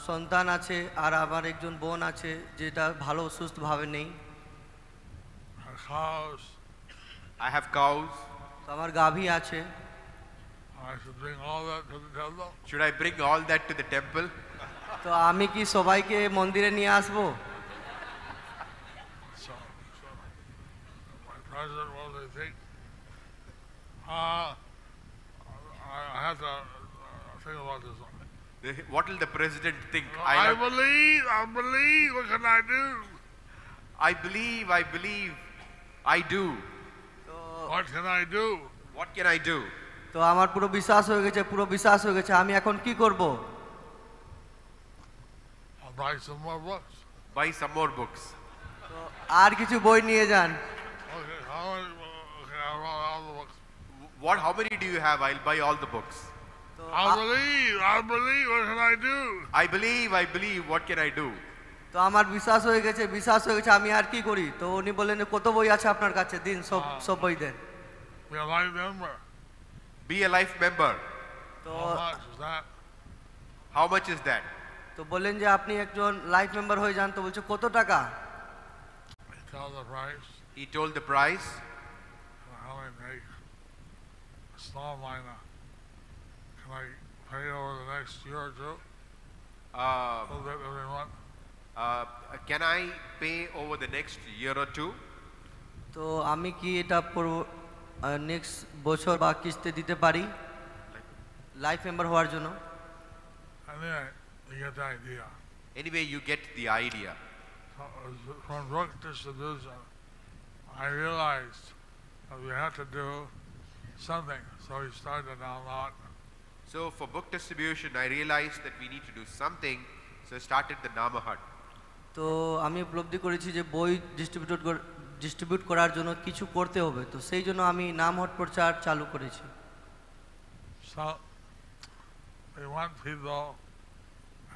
সন্তান আছে, আর আমার একজন বোন আছে যেটা ভালো সুস্থভাবে নেই। Cows. I have cows. তো আমার গাভী আছে। I should bring all that to the temple. Should I bring all that to the temple? তো আমি কি সবাইকে মন্দিরে নিয়ে আসবো? So my president, what do they think? I have to think about this one. What will the president think? I believe. What can I do? I believe, I do. What can I do? What can I do? তো আমার পুরো বিশ্বাস হয়ে গেছে, আমি এখন কি করব? buy some more books. Buy some more books. আর কিছু বই নিয়ে যান। Okay, how many? Okay, I brought all the books. How many do you have? I'll buy all the books. I believe. What can I do? I believe. What can I do? তো আমার বিশ্বাস হয়ে গেছে, আমি আর কি করি? তো উনি বললেন কত বই আছে আপনার কাছে, দিন সব বই দেন। Be a life member. Be a life member. তো How much is that? How much is that? তো বললেন যে আপনি একজন লাইফ মেম্বার হয়ে যান। তো বলছে কত টাকা? Tell the price. He told the price. How I make a small minor. Can I pay over the next year or two? A little bit every month. Can I pay over the next year or two? তো আমি কি এটা next বছর বা কিস্তি দিতে পারি life member হওয়ার জন্য? Anyway, you get the idea. Anyway, you get the idea. So, from book distribution, I realized that we had to do something. So we started down a lot. So for book distribution, I realized that we need to do something. So I started the Nama Hut. তো আমি উপলব্ধি করেছি যে বই distribute করার জন্য কিছু করতে হবে। তো সেই জন্য আমি নাম হট প্রচার চালু করেছি। So we want people,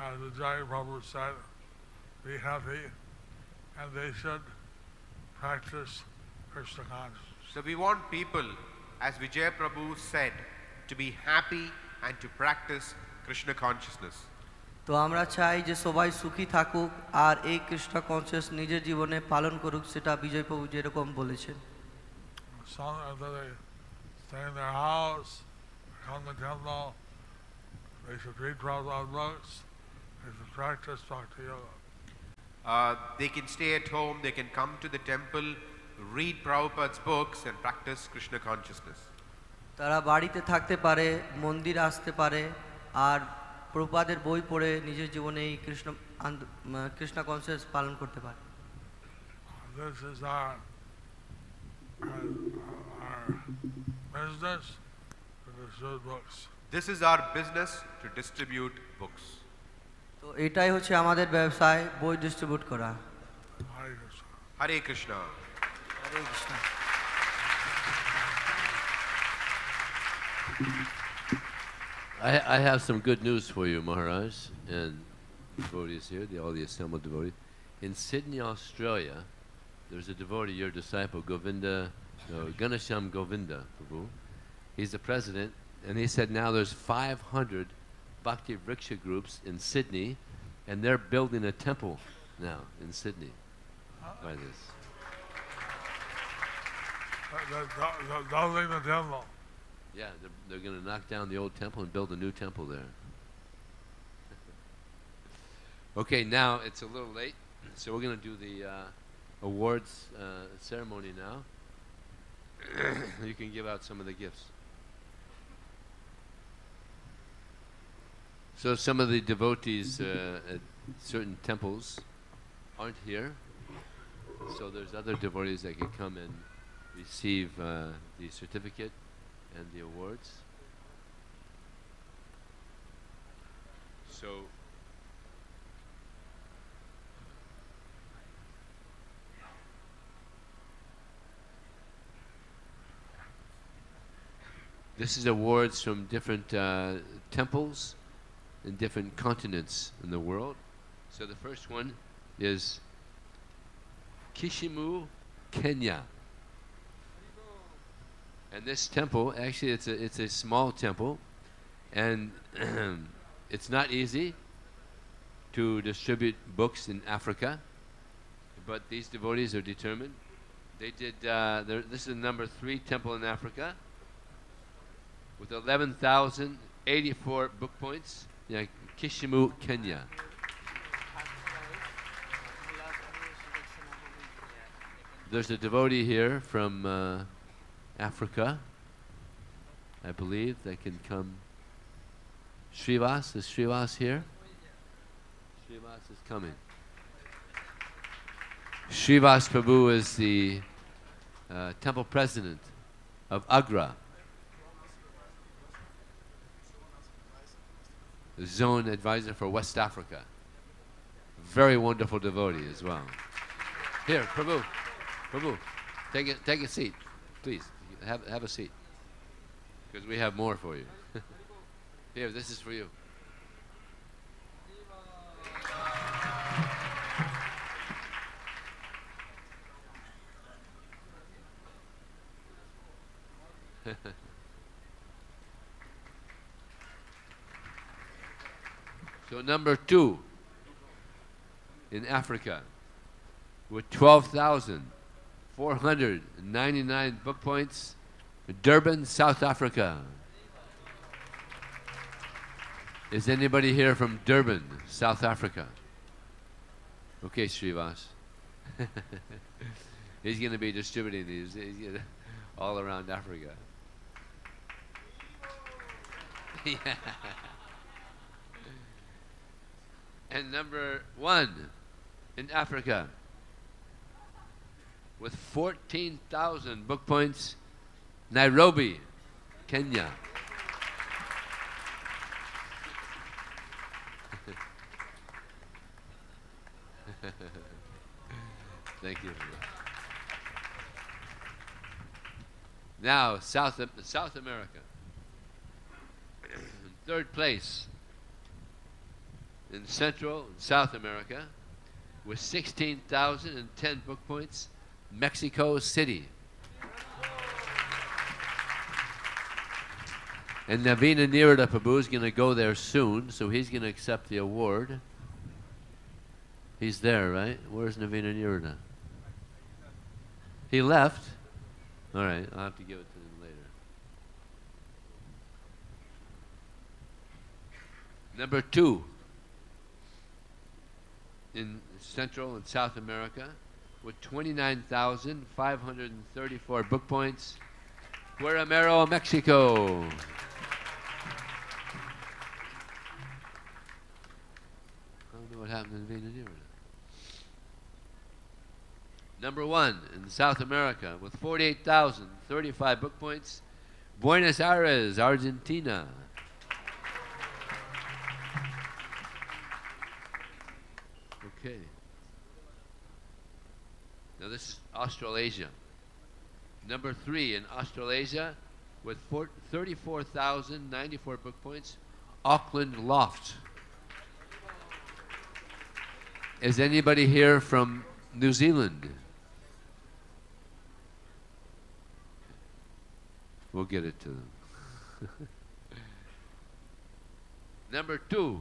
as Vijay Prabhu said, be happy, and they should practice Krishna consciousness. So we want people, as Vijay Prabhu said, to be happy and to practice Krishna consciousness. তো আমরা চাই যে সবাই সুখী থাকুক আর এই Krishna conscious নিজের জীবনে পালন করুক, সেটা বিজয় প্রভু যেরকম বলেছেন। Some of they stay in their house, come to temple, they should read Prabhupada's books, they should practice Bhakti Yoga. They can stay at home, they can come to the temple, read Prabhupada's books and practice Krishna consciousness. তারা বাড়িতে থাকতে পারে, মন্দির আসতে পারে আর প্রভুপাদের বই পড়ে নিজের জীবনে এই কৃষ্ণ কনসিয়াস পালন করতে পারে। This is our business to distribute books. This is our business to distribute books. তো এটাই হচ্ছে আমাদের ব্যবসায়, বই ডিস্ট্রিবিউট করা। Hare Krishna. Hare Krishna. Hare Krishna. I have some good news for you, Maharaj, and devotees here, all the assembled devotees. In Sydney, Australia, there's a devotee, your disciple, Ganesham Govinda Prabhu. He's the president, and he said now there's 500 Bhakti Vriksha groups in Sydney, and they're building a temple now in Sydney by this. Building the temple. Yeah, they're going to knock down the old temple and build a new temple there. Okay, now it's a little late, so we're going to do the awards ceremony now. You can give out some of the gifts. So some of the devotees at certain temples aren't here, so there's other devotees that can come and receive the certificate and the awards. So this is awards from different temples in different continents in the world. So the first one is Kisumu, Kenya. And this temple, actually it's a small temple, and it's not easy to distribute books in Africa, but these devotees are determined. They did, this is the number 3 temple in Africa with 11,084 book points, Kisumu, Kenya. There's a devotee here from Africa, I believe, that can come. Srivas, is Srivas here? Srivas is coming. Srivas Prabhu is the temple president of Agra, the zone advisor for West Africa. very wonderful devotee as well. Here, Prabhu, take a seat, please. Have a seat, because we have more for you. Here, this is for you. So number 2 in Africa with 12,499 book points, Durban, South Africa. Is anybody here from Durban, South Africa? Okay, Srivas. He's going to be distributing these all around Africa. Yeah. And number 1 in Africa with 14,000 book points, Nairobi, Kenya. Thank you. Now, South America. In 3rd place in Central and South America with 16,010 book points, Mexico City. And Navina Nirada Prabhu is going to go there soon, so he's going to accept the award. He's there, right? Where's Navina Nirada? He left? All right, I'll have to give it to him later. Number 2 in Central and South America with 29,534 book points, Guaramero, Mexico. I don't know what happened to Venezuela. Number 1 in South America with 48,035 book points, Buenos Aires, Argentina. Okay. Now this is Australasia. Number 3 in Australasia with 34,094 book points, Auckland Loft. Is anybody here from New Zealand? We'll get it to them. Number 2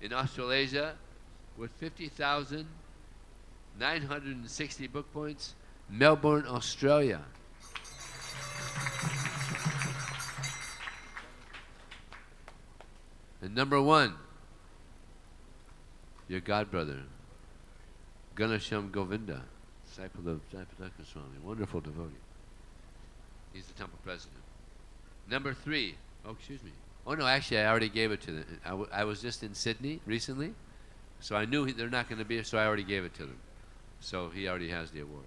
in Australasia with 50,960 book points, Melbourne, Australia. And number 1, your godbrother, Ganesham Govinda, disciple of Jayapataka Swami, wonderful devotee. He's the temple president. Number 3, oh, excuse me. Oh, no, actually, I already gave it to them. I was just in Sydney recently, so I knew they're not going to be here, so I already gave it to them. So he already has the award.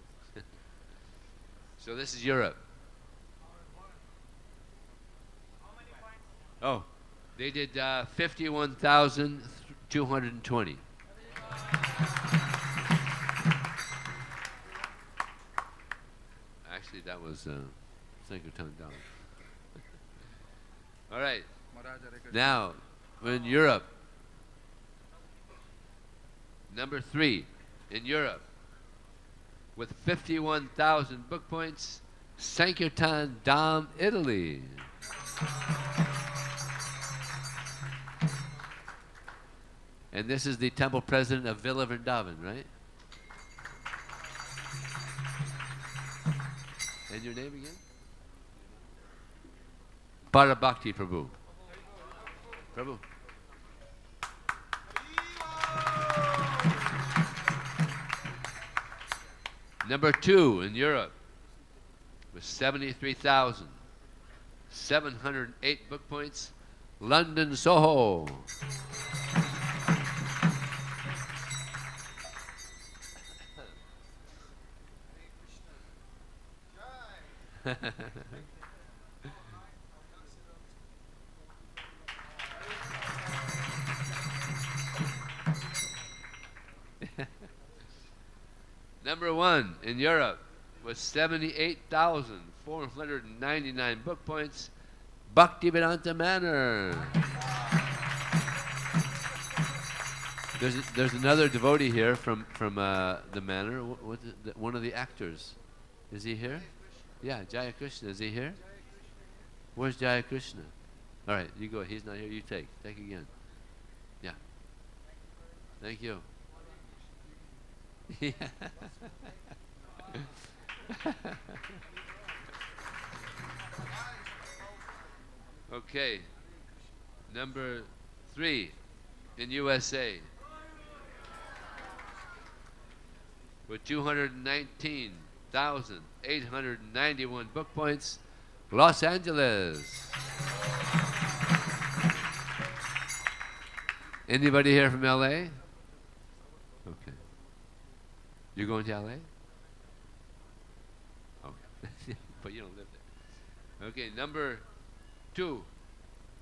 So this is Europe. Oh, they did 51,220. Actually, that was Sankirtan down. All right. Now, we're in Europe. Number 3 in Europe with 51,000 book points, Sankirtan Dham, Italy. And this is the temple president of Villa Vrindavan, right? And your name again? Parabhakti Prabhu. Prabhu. Number 2 in Europe with 73,708 book points, London, Soho. Number 1 in Europe with 78,499 book points, Bhaktivedanta Manor. There's another devotee here from the manor. One of the actors. Is he here? Yeah, Jaya Krishna. Is he here? Where's Jaya Krishna? All right, you go. He's not here. You take. Take again. Yeah. Thank you. Yeah. Okay. Number 3 in USA with 219,891 book points, Los Angeles. Anybody here from LA? Okay. You're going to LA? Okay. But you don't live there. Okay, number 2.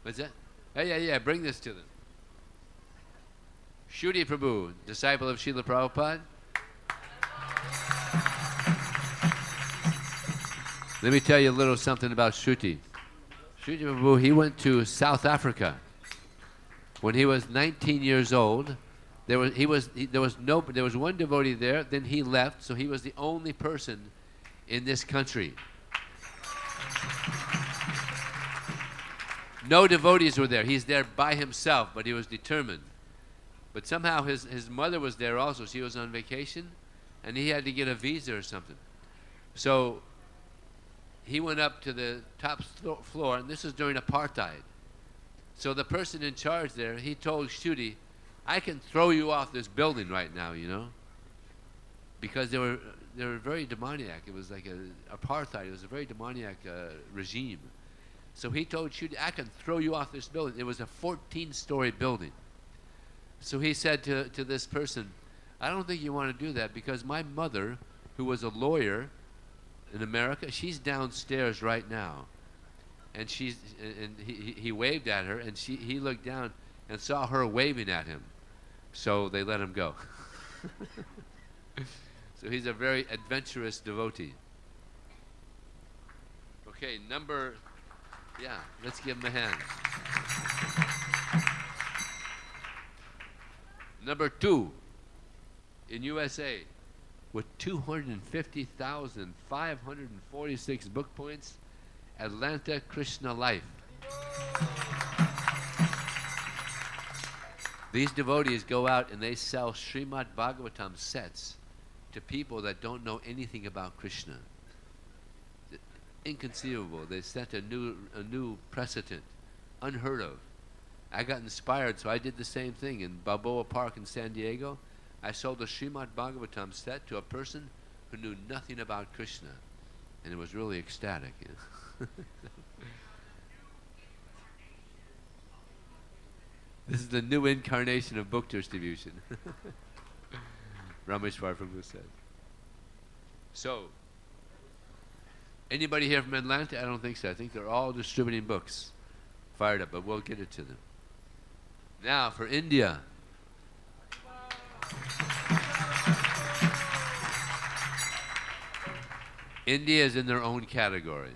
What's that? Yeah, bring this to them. Shruti Prabhu, disciple of Srila Prabhupada. Let me tell you a little something about Shruti. Shruti Prabhu, he went to South Africa. When he was 19 years old, there was one devotee there, then he left, so he was the only person in this country. No devotees were there. He's there by himself, but he was determined. But somehow his mother was there also. She was on vacation, and he had to get a visa or something. So he went up to the top floor, and this was during apartheid. So the person in charge there, he told Shruti, I can throw you off this building right now, you know, because they were very demoniac. It was like apartheid. It was a very demoniac regime. So he told Shruti, I can throw you off this building. It was a 14-story building. So he said to this person, I don't think you want to do that because my mother, who was a lawyer in America, she's downstairs right now. And he waved at her, and he looked down and saw her waving at him. So they let him go. So he's a very adventurous devotee. Okay, let's give him a hand. Number 2 in USA with 250,546 book points, Atlanta Krishna Life. These devotees go out and they sell Srimad Bhagavatam sets to people that don't know anything about Krishna. Inconceivable. They set a new precedent, unheard of. I got inspired, so I did the same thing in Balboa Park in San Diego. I sold a Srimad Bhagavatam set to a person who knew nothing about Krishna, and it was really ecstatic. You know? This is the new incarnation of book distribution. Rameshwar Prabhu said. So, anybody here from Atlanta? I don't think so. I think they're all distributing books. Fired up, but we'll get it to them. Now for India. India is in their own category.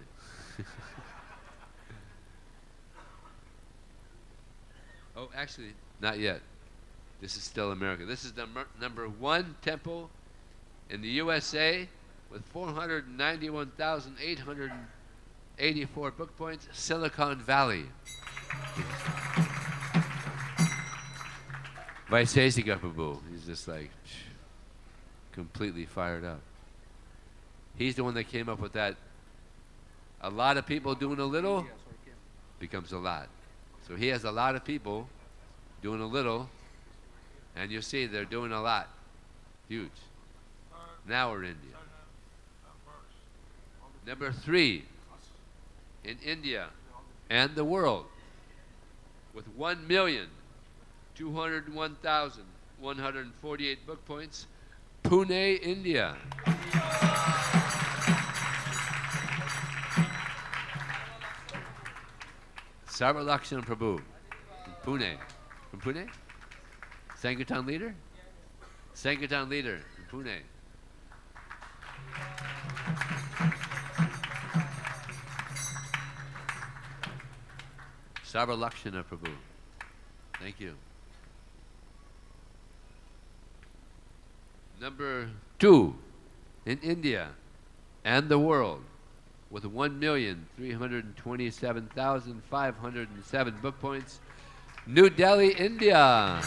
Oh, actually, not yet. This is still America. This is the number 1 temple in the USA with 491,884 book points, Silicon Valley. Vaisesika Prabhu, he's just like completely fired up. He's the one that came up with that. A lot of people doing a little becomes a lot. So he has a lot of people doing a little, and you see they're doing a lot. Huge. Now we're India. Number 3 in India and the world with 1,201,148 book points, Pune, India. Sarvalakshan Prabhu from Pune. From Pune? Sankirtan leader? Sankirtan leader from Pune. Sarvalakshana Prabhu. Thank you. Number 2 in India and the world with 1,327,507 book points, New Delhi, India.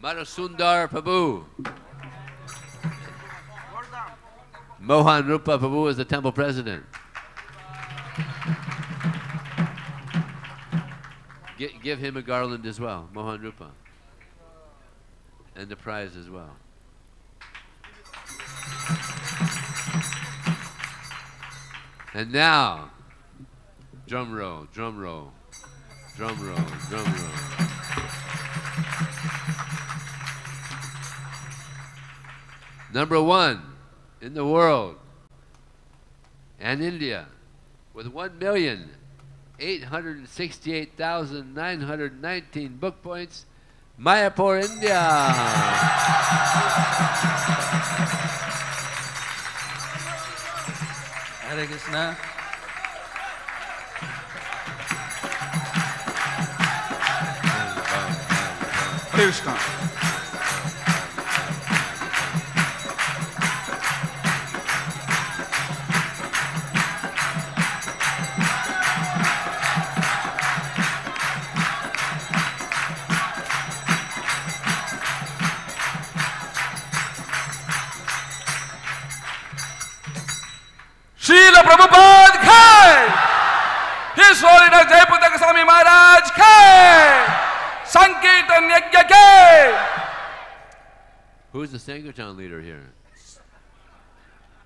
Madhusundar Prabhu. Mohan Rupa Prabhu is the temple president. Give him a garland as well, Mohan Rupa. And the prize as well. And now, drum roll, drum roll, drum roll, drum roll. Number 1 in the world and India with 1,868,919 book points, Mayapur, India. Hare Krishna. Hare Krishna. Srila Prabhupada Khai! His Holiness Jayapataka Swami Maharaj Khai! Sankirtan Yajna Khai! Who's the Sankirtan leader here?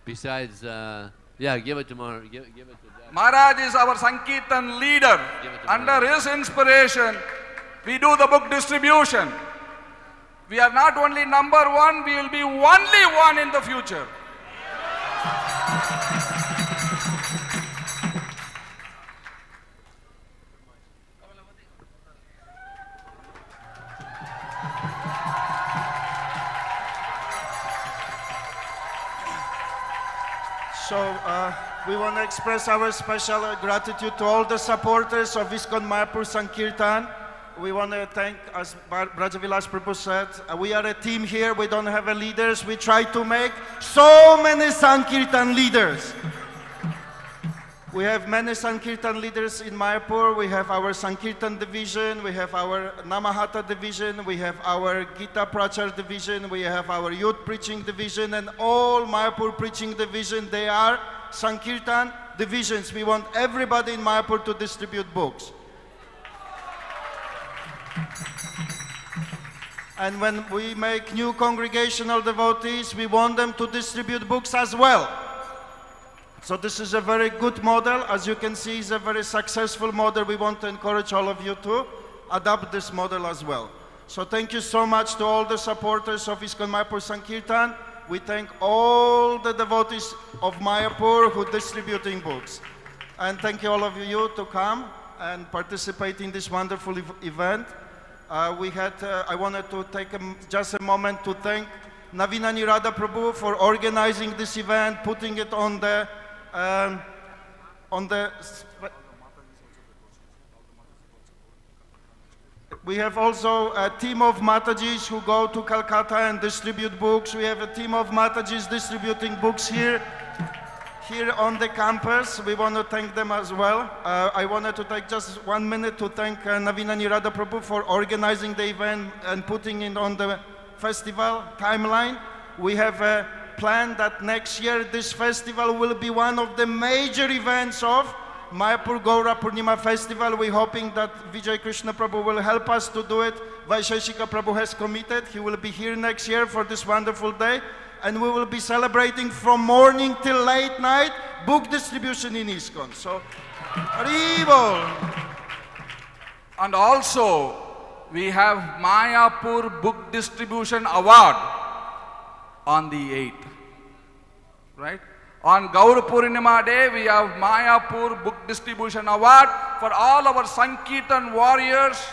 Besides, yeah, give it to Maharaj. Give it to Maharaj is our Sankirtan leader. Under his inspiration, we do the book distribution. We are not only number 1, we will be only 1 in the future. So we want to express our special gratitude to all the supporters of ISKCON Mayapur Sankirtan. We want to thank, as Brajavilas Prabhu said, we are a team here, we don't have a leaders. We try to make so many Sankirtan leaders. We have many Sankirtan leaders in Mayapur. We have our Sankirtan division, we have our Namahata division, we have our Gita Prachar division, we have our youth preaching division, and all Mayapur preaching division, they are Sankirtan divisions. We want everybody in Mayapur to distribute books. And when we make new congregational devotees, we want them to distribute books as well. So this is a very good model. As you can see, it's a very successful model. We want to encourage all of you to adopt this model as well. So thank you so much to all the supporters of ISKCON Mayapur Sankirtan. We thank all the devotees of Mayapur who are distributing books. And thank you all of you to come and participate in this wonderful event. I wanted to take just a moment to thank Navina Nirada Prabhu for organizing this event, putting it on the we have also a team of Matajis who go to Calcutta and distribute books. We have a team of Matajis distributing books here on the campus. We want to thank them as well. I wanted to take just 1 minute to thank Navina Nirada Prabhu for organizing the event and putting it on the festival timeline. We have a plan that next year this festival will be one of the major events of Mayapur Gaura Purnima Festival. We're hoping that Vijay Krishna Prabhu will help us to do it. Vaisheshika Prabhu has committed. He will be here next year for this wonderful day. And we will be celebrating from morning till late night book distribution in ISKCON. So, Haribol. And also, we have Mayapur Book Distribution Award on the 8th, right? On Gaura Purnima Day, we have Mayapur Book Distribution Award for all our Sankirtan warriors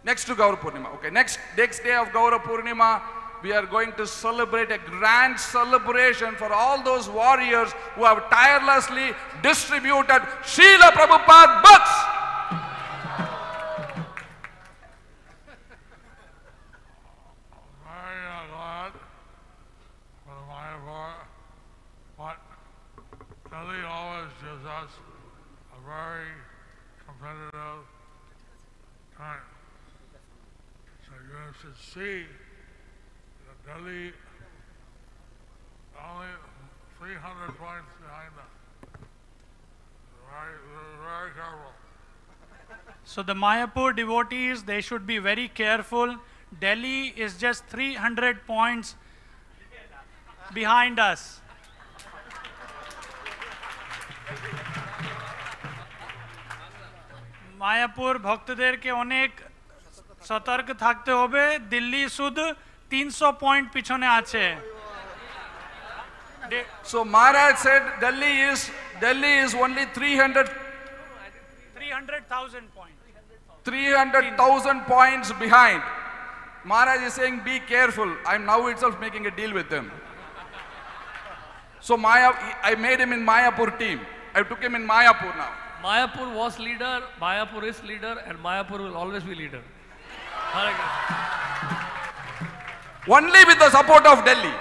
next to Gaura Purnima. Okay, next day of Gaura Purnima, we are going to celebrate a grand celebration for all those warriors who have tirelessly distributed Srila Prabhupada books. Very glad for the Mayapur, but Delhi always gives us a very competitive time. So you should see that Delhi only 300 points behind us. Very careful. So the Mayapur devotees, they should be very careful. Delhi is just 300 points behind us. Mayapur ভক্তদেরকে অনেক সতর্ক থাকতে হবে দিল্লি শুধু 300 point পিছনে আছে So Maharaj said Delhi is only 300,000 points. 300,000 points behind. Maharaj is saying be careful. I'm now itself making a deal with them. So I made him in Mayapur team. I took him in Mayapur now. Mayapur was leader, Mayapur is leader, and Mayapur will always be leader. Hare Krishna. Only with the support of Delhi.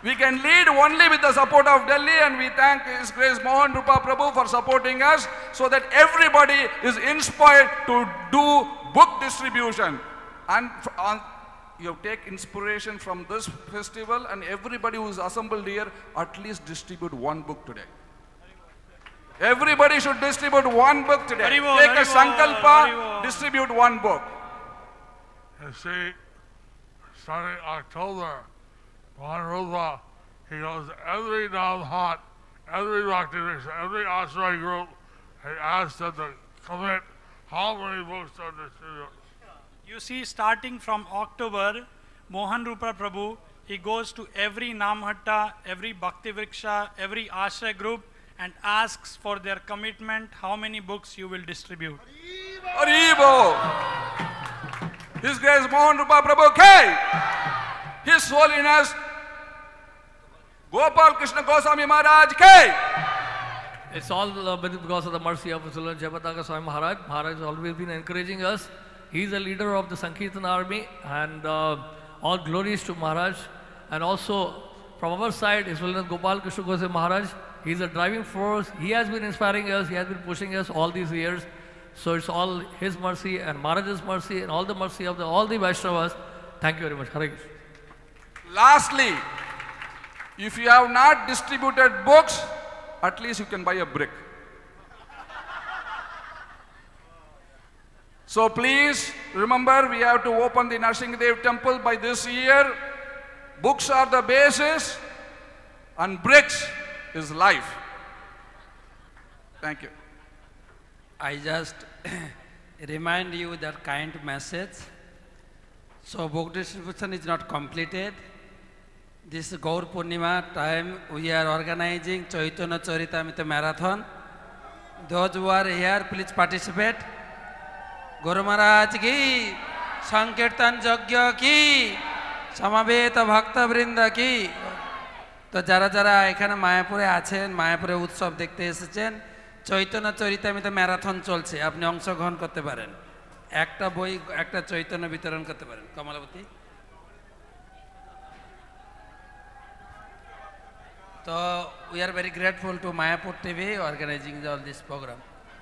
We can lead only with the support of Delhi, and we thank His Grace Mohan Rupa Prabhu for supporting us so that everybody is inspired to do book distribution. And you take inspiration from this festival, and everybody who is assembled here at least distribute one book today. Everybody should distribute one book today. Take a sankalpa, distribute one book. You see, starting October, Mohan Rupa, he goes every Navhat, every Bhakti Vriksha, every Ashray group, he asks them to commit how many books to distribute. You see, starting from October, Mohan Rupa Prabhu, he goes to every Namhatta, every Bhakti Vriksha, every Ashray group, and asks for their commitment how many books you will distribute. Haribo! His Grace Mohan Rupa Prabhu K. His Holiness Gopal Krishna Goswami Maharaj K. It's all because of the mercy of Srila Jayapataka Swami Maharaj. Maharaj has always been encouraging us. He's the leader of the Sankirtan army, and all glories to Maharaj. And also from our side is Srila Gopal Krishna Goswami Maharaj. He's a driving force. He has been inspiring us. He has been pushing us all these years. So it's all His mercy and Maharaj's mercy and all the mercy of all the Vaishnavas. Thank you very much. Hare Krishna. Lastly, if you have not distributed books, at least you can buy a brick. So please remember, we have to open the Narsingadev temple by this year. Books are the basis and bricks is life. Thank you. I just remind you that kind message. So book distribution is not completed. This Gaur Purnima time we are organizing Chaitanya Charitamrita Marathon. Those who are here, please participate. Guru Maharaj ki, Sankirtan Yajna ki, Samaveta Bhakta Vrinda ki. তো যারা যারা এখানে মায়াপুরে আছেন, মায়াপুরে উৎসব দেখতে এসেছেন, চৈতন্য চরিতামৃত ম্যারাথন চলছে, আপনি অংশগ্রহণ করতে পারেন, একটা বই একটা চৈতন্য বিতরণ করতে পারেন। কমলাবতী, তো we are very grateful to Mayapur TV organizing all this program.